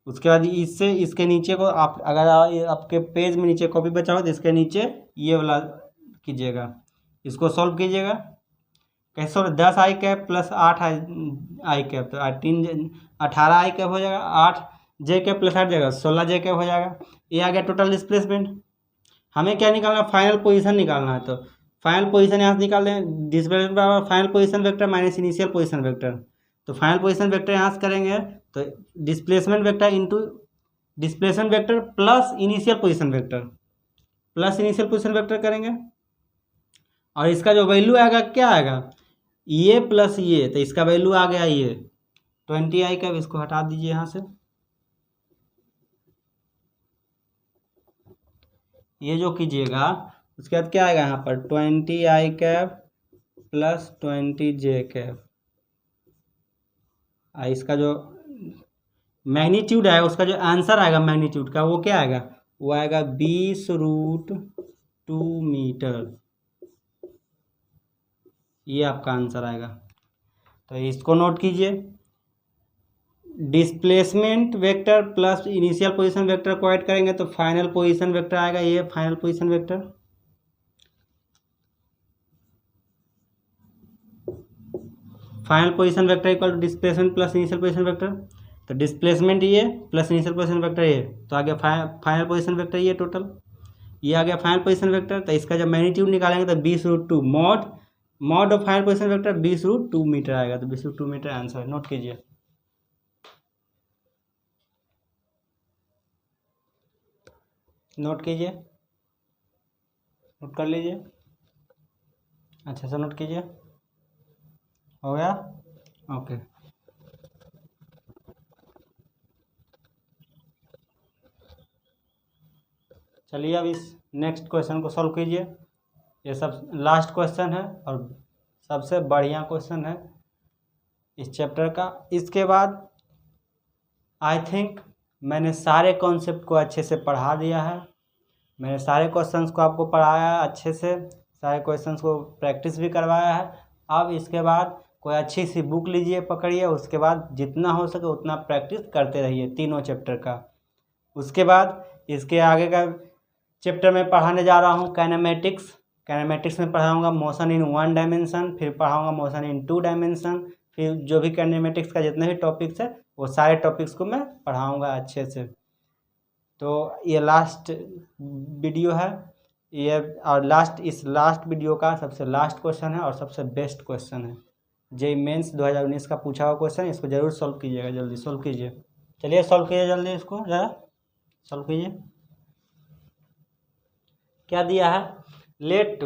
उसके बाद इससे इसके नीचे को आप अगर आपके पेज में नीचे कॉपी बचा हो तो इसके नीचे ये वाला कीजिएगा, इसको सॉल्व कीजिएगा। कैसे solve 10i cap plus 8i cap, तो 18i कैप हो जाएगा, 8j cap plus 8 16j cap हो जाएगा। ये आ गया टोटल डिस्प्लेसमेंट। हमें क्या निकालना है फाइनल पोजीशन निकालना है, तो फाइनल पोजीशन यहाँ से निकाल दें, डिस्प्लेसमेंट बराबर final position vector minus initial position vector. तो फाइनल पोजीशन वेक्टर यहाँ से करेंगे तो displacement vector into displacement vector plus initial position vector करेंगे, और इसका जो वैल्यू आएगा क्या आएगा ये प्लस ये, तो इसका वैल्यू आ गया ये 20i कैप, इसको हटा दीजिए यहाँ से। ये जो कीजिएगा उसके बाद क्या आएगा यहाँ पर 20i cap plus 20j cap, इसका जो मैग्नीट्यूड है उसका जो आंसर आएगा मैग्नीट्यूड का वो क्या आएगा, वो आएगा 20√2 मीटर, ये आपका आंसर आएगा। तो इसको नोट कीजिए, displacement vector plus initial position vector को ऐड करेंगे तो फाइनल पोजीशन वेक्टर आएगा, ये final position vector. Final position vector equal to displacement plus initial position vector, तो डिस्प्लेसमेंट ये प्लस इनिशियल पोजीशन वेक्टर ये, तो आ गया फाइनल पोजीशन वेक्टर ये टोटल। ये आ गया फाइनल पोजीशन वेक्टर, तो इसका जब मैग्नीट्यूड निकालेंगे तो 20√2 mod of final position vector 20√2 metre आएगा, तो 20√2 मीटर आंसर है। नोट कीजिए, नोट कीजिए, नोट कर लीजिए, अच्छा से नोट कीजिए, हो गया, ओके। चलिए अब इस नेक्स्ट क्वेश्चन को सॉल्व कीजिए। ये सब लास्ट क्वेश्चन है और सबसे बढ़िया क्वेश्चन है इस चैप्टर का। इसके बाद आई थिंक मैंने सारे कॉन्सेप्ट को अच्छे से पढ़ा दिया है, मैंने सारे क्वेश्चंस को आपको पढ़ाया है अच्छे से, सारे क्वेश्चंस को प्रैक्टिस भी करवाया है। अब इसके बाद कोई अच्छी सी बुक लीजिए, पकड़िए, उसके बाद जितना हो सके उतना प्रैक्टिस करते रहिए तीनों चैप्टर का। उसके बाद इसके आगे का चैप्टर में पढ़ाने जा रहा हूँ काइनेमेटिक्स। काइनेमेटिक्स में पढ़ाऊँगा मोशन इन 1 डायमेंशन, फिर पढ़ाऊँगा मोशन इन 2 डायमेंशन, फिर जो भी काइनेमेटिक्स का जितने भी टॉपिक्स है वो सारे टॉपिक्स को मैं पढ़ाऊँगा अच्छे से। तो ये लास्ट वीडियो है ये, और इस लास्ट वीडियो का सबसे लास्ट क्वेश्चन है और सबसे बेस्ट क्वेश्चन है। जेईई मेंस 2019 का पूछा हुआ क्वेश्चन, इसको ज़रूर सॉल्व कीजिएगा, जल्दी सॉल्व कीजिए। चलिए सॉल्व कीजिए जल्दी, इसको ज़रा सॉल्व कीजिए। क्या दिया है, let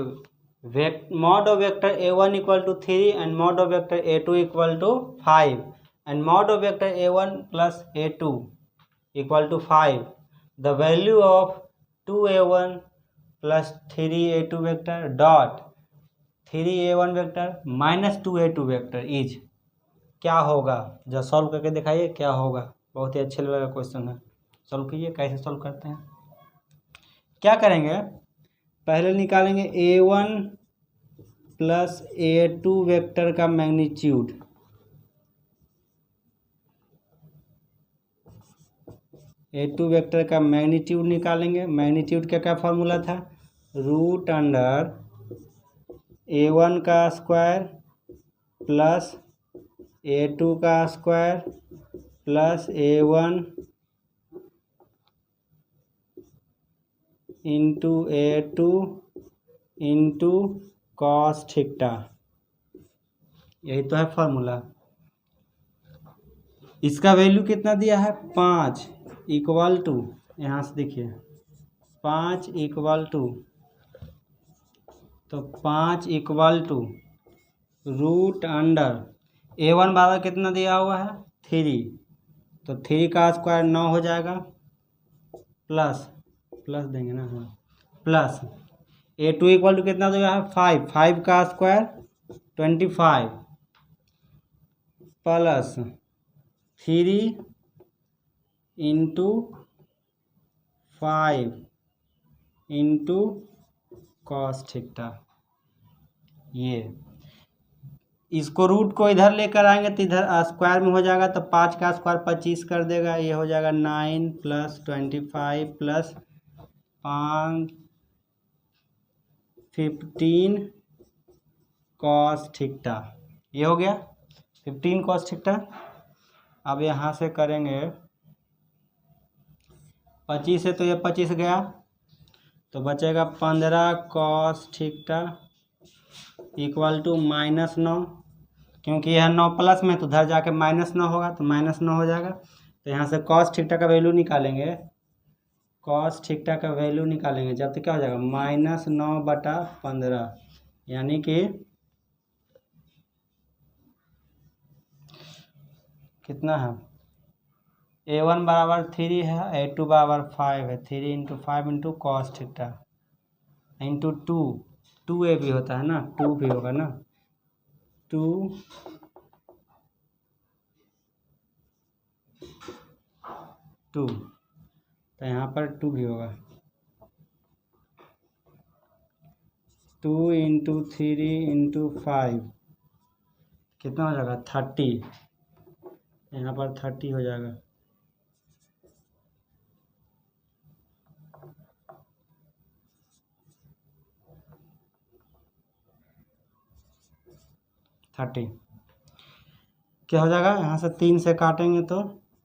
mod of vector a1 equal to 3 and mod of vector a2 equal to 5 and mod of vector a1 plus a2 equal to 5। The value of 2a1 plus 3a2 vector dot 3a1 vector minus 2a2 vector is, क्या होगा, जब सॉल्व करके दिखाइए क्या होगा। बहुत ही अच्छे लेवल का क्वेश्चन है, सॉल्व कीजिए। कैसे सॉल्व करते हैं, क्या करेंगे, पहले निकालेंगे a1 प्लस a2 वेक्टर का मैग्नीट्यूड, a2 वेक्टर का मैग्नीट्यूड निकालेंगे। मैग्नीट्यूड का क्या फॉर्मूला था, रूट अंडर a1 का स्क्वायर प्लस a2 का square plus a1 into a2 into cos theta, यही तो है फॉर्मूला। इसका वैल्यू कितना दिया है, 5 इक्वल टू, यहाँ से देखिए 5 इक्वल टू, तो 5 equal to root under a1 बराबर कितना दिया हुआ है 3, तो 3 का स्क्वायर 9 हो जाएगा, प्लस देंगे ना, हाँ, प्लस a2 इक्वल टू कितना दिया है 5 का square 25 plus 3 into 5 into cos theta. ये इसको रूट को इधर लेकर आएंगे तो इधर स्क्वायर में हो जाएगा, तो 5 का स्क्वायर 25 कर देगा, ये हो जाएगा 9 प्लस 25 प्लस 5 15 कॉस थीटा, ये हो गया 15 कॉस थीटा। अब यहाँ से करेंगे 25 से, तो ये 25 गया, तो बचेगा 15 कॉस थीटा इक्वल टू -9, क्योंकि यह 9 प्लस में तो उधर जाके -9 होगा, तो -9 हो जाएगा। तो यहाँ से कॉस थीटा का वैल्यू निकालेंगे, कॉस थीटा का वैल्यू निकालेंगे जब तो क्या हो जाएगा -9/15, यानी कि कितना है, a1 बराबर 3 है, a2 बराबर 5 है, 3 into 5 into cos theta into 2a भी होता है ना, 2 भी होगा ना, 2 तो यहाँ पर 2 भी होगा, 2 इंटू 3 इंटू 5 कितना हो जाएगा 30, यहाँ पर 30 हो जाएगा। क्या हो जाएगा, यहाँ से 3 से काटेंगे तो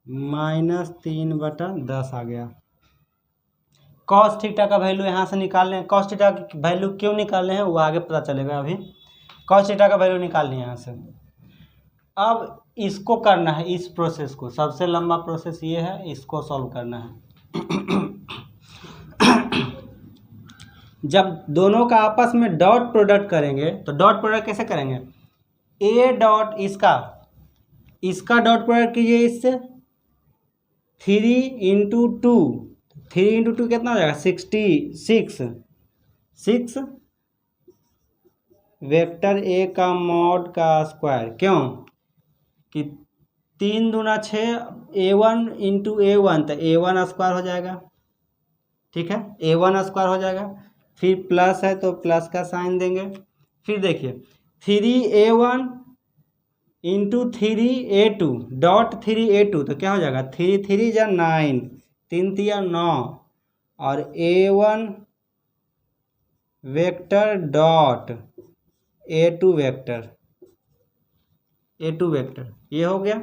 -3/10 आ गया। कॉस थीटा का वैल्यू यहाँ से निकाल लें। कॉस थीटा की वैल्यू क्यों निकाल रहे हैं वो आगे पता चलेगा। अभी कॉस थीटा का वैल्यू निकाल लें यहाँ से। अब इसको करना है, इस प्रोसेस को, सबसे लंबा प्रोसेस ये है, इसको सॉल्व करना है। जब दोनों का आपस में डॉट प्रोडक्ट करेंगे तो डॉट प्रोडक्ट कैसे करेंगे, ए डॉट इसका डॉट प्रोडक्ट कीजिए इससे, 3 × 2, 3 × 2 कितना हो जाएगा 6 वेक्टर ए का मॉड का स्क्वायर। क्यों कि 3 दूना 6, A1 × A1 तो A1 स्क्वायर हो जाएगा, ठीक है, A1 स्क्वायर हो जाएगा। फिर प्लस है तो प्लस का साइन देंगे। फिर देखिए 3A1 × 3A2 डॉट 3A2 तो क्या हो जाएगा 3 3 या 9, 3 3 9 और A1 vector dot A2 vector ये हो गया।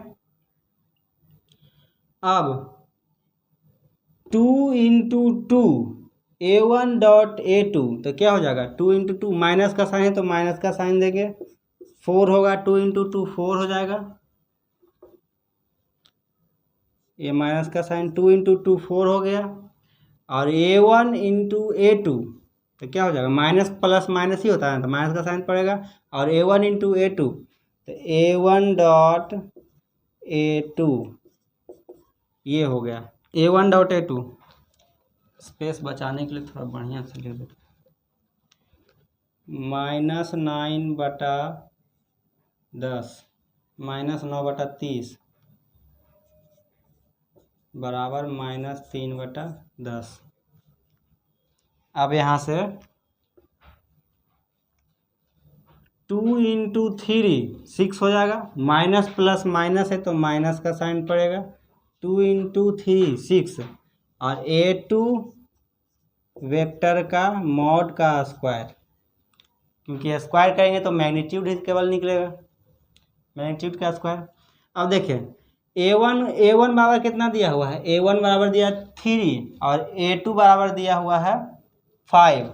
अब 2 × 2 A1 डॉट A2 तो क्या हो जाएगा 2 × 2, माइनस का साइन है तो माइनस का साइन देंगे, 4 होगा, 2 × 2 4 हो जाएगा, ये माइनस का साइन 2 × 2 4 हो गया। और A1 × A2 तो क्या हो जाएगा, माइनस प्लस माइनस ही होता है तो माइनस का साइन पड़ेगा। और A1 × A2 तो A1 डॉट A2 ये हो गया, A1 डॉट A2। स्पेस बचाने के लिए थोड़ा बढ़िया से लिख दो, -9/10 -9/30 बराबर -3/10। अब यहाँ से 2 × 3 6 हो जाएगा, माइनस प्लस माइनस है तो माइनस का साइन पड़ेगा, 2 × 3 6 और A2 वेक्टर का मॉड का स्क्वायर, क्योंकि स्क्वायर करेंगे तो मैग्नीट्यूड ही केवल निकलेगा, मैग्नीट्यूड का स्क्वायर। अब देखिए A1 बराबर कितना दिया हुआ है, A1 बराबर दिया 3 और A2 बराबर दिया हुआ है 5।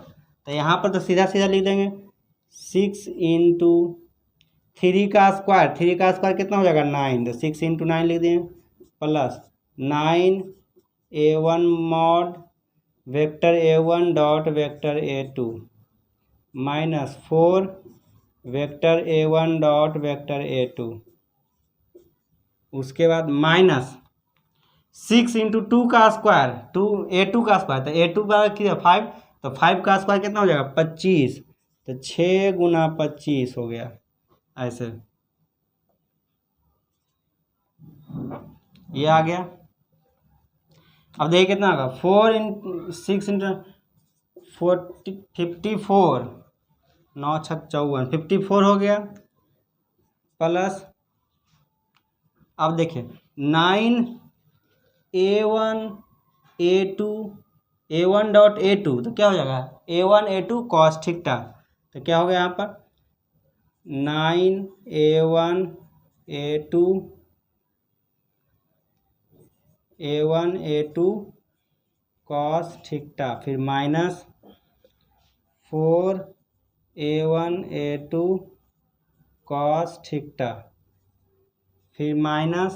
तो यहाँ पर तो सीधा सीधा लिख देंगे 6 × 3 का स्क्वायर, 3 का स्क्वायर कितना हो जाएगा 9, तो 6 × 9 लिख दिए, plus 9 A1 mod vector A1 dot vector A2 minus 4 vector A1 dot vector A2, उसके बाद माइनस 6 × 2 का स्क्वायर, A2 का स्क्वायर, तो A2 बराबर कितना 5, तो 5 का स्क्वायर कितना हो जाएगा 25, तो 6 × 25 हो गया। ऐसे ये आ गया। अब देखिए कितना होगा 4 × 6 × 54, 9 × 6 = 54, 54 हो गया, प्लस अब देखिए 9 A1 A2 A1 dot A2 तो क्या हो जाएगा A1 A2 cos थीटा, तो क्या हो गया यहाँ पर 9 A1 A2 cos थीटा, फिर minus 4 A1 A2 cos theta, फिर माइनस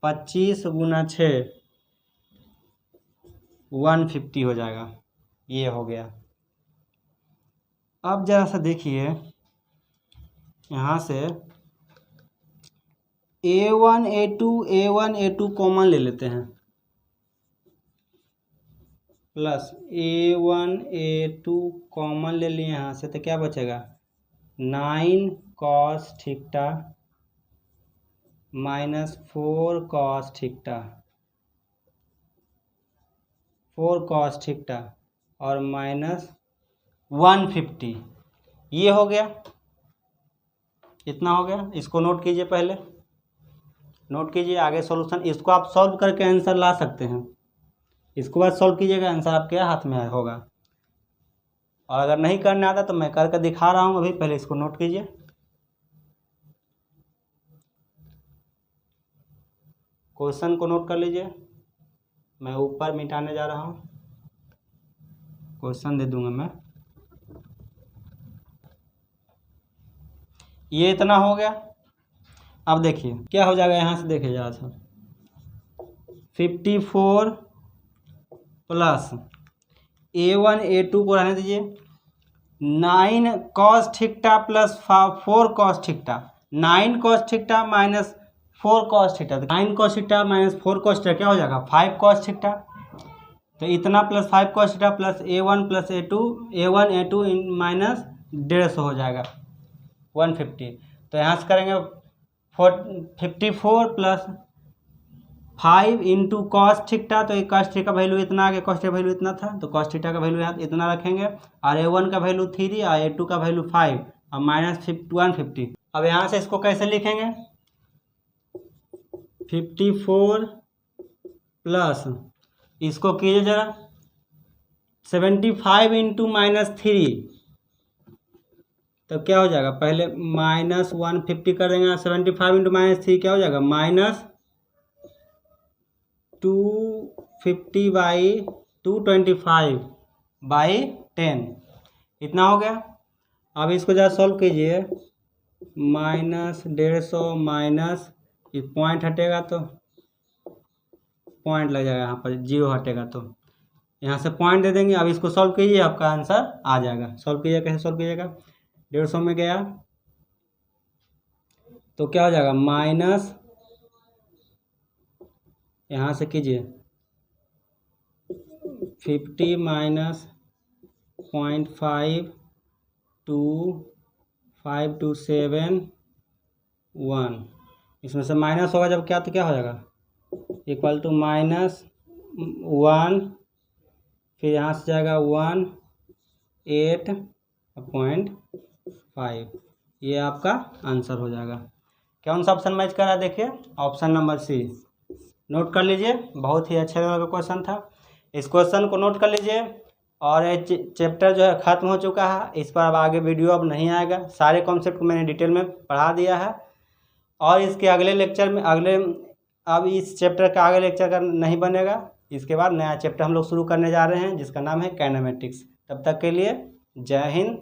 25 × 6 150 हो जाएगा, ये हो गया। अब जरा सा देखिए यहाँ से A1 A2 कॉमन ले लेते हैं, प्लस A1 A2 कॉमन ले लिए यहाँ से, तो क्या बचेगा 9 cos theta minus 4 cos theta, 4 cos theta और माइनस 150, ये हो गया, इतना हो गया। इसको नोट कीजिए, पहले नोट कीजिए, आगे सॉल्यूशन इसको आप सॉल्व करके आंसर ला सकते हैं, इसको बाद सॉल्व कीजिएगा, आंसर आपके हाथ में होगा। और अगर नहीं करने आता तो मैं करके दिखा रहा हूँ अभी, पहले इसको नोट कीजिए। क्वेश्चन को नोट कर लीजिए, मैं ऊपर मिटाने जा रहा हूँ, क्वेश्चन दे दूंगा मैं। ये इतना हो गया। अब देखिए क्या हो जाएगा, यहाँ से देखिए जरा सा, 54 प्लस A1 A2 को रहने दीजिए, 9 cos theta plus 4 cos theta, 9 cos theta minus 4 cos theta, 9 cos theta minus 4 cos theta क्या हो जाएगा, 5 कॉस थीटा। तो इतना plus 5 cos theta plus A1 plus A1 A2 minus 150 हो जाएगा 150। तो यहाँ से करेंगे 54 प्लस 5 इंटू कॉस थीटा, तो कॉस थीटा का वैल्यू इतना आ गया, कॉस थीटा का वैल्यू इतना था, तो कॉस थीटा का वैल्यू यहाँ इतना रखेंगे, और A1 का वैल्यू 3 और A2 का वैल्यू 5 और माइनस 150। अब यहाँ से इसको कैसे लिखेंगे, 54 प्लस इसको कीजिए जरा 75 इंटू माइनस 3, तो क्या हो जाएगा, पहले माइनस 150 कर देंगे, 75 इंटू माइनस 3 क्या हो जाएगा, माइनस 250 बाई 225 बाई 10, इतना हो गया। अब इसको जरा सॉल्व कीजिए, माइनस 150 माइनस ये पॉइंट हटेगा तो पॉइंट लग जाएगा, यहाँ पर 0 हटेगा तो यहाँ से पॉइंट दे देंगे। अब इसको सॉल्व कीजिए, आपका आंसर आ जाएगा। सॉल्व कीजिए, कैसे सॉल्व कीजिएगा, 150 में गया तो क्या हो जाएगा, माइनस यहाँ से कीजिए 50 माइनस 0.5 2 5 2 7 1, इसमें से माइनस होगा जब क्या, तो क्या हो जाएगा, इक्वल टू माइनस 1, फिर यहाँ से जाएगा 18.5, ये आपका आंसर हो जाएगा। कौन सा ऑप्शन मैच कर रहा है, देखिए ऑप्शन नंबर सी, नोट कर लीजिए, बहुत ही अच्छे लेवल का क्वेश्चन था। इस क्वेश्चन को नोट कर लीजिए, और ये चैप्टर जो है ख़त्म हो चुका है, इस पर अब आगे वीडियो अब नहीं आएगा, सारे कॉन्सेप्ट को मैंने डिटेल में पढ़ा दिया है। और इसके अगले लेक्चर में अब इस चैप्टर का आगे लेक्चर का नहीं बनेगा, इसके बाद नया चैप्टर हम लोग शुरू करने जा रहे हैं जिसका नाम है काइनेमेटिक्स। तब तक के लिए जय हिंद,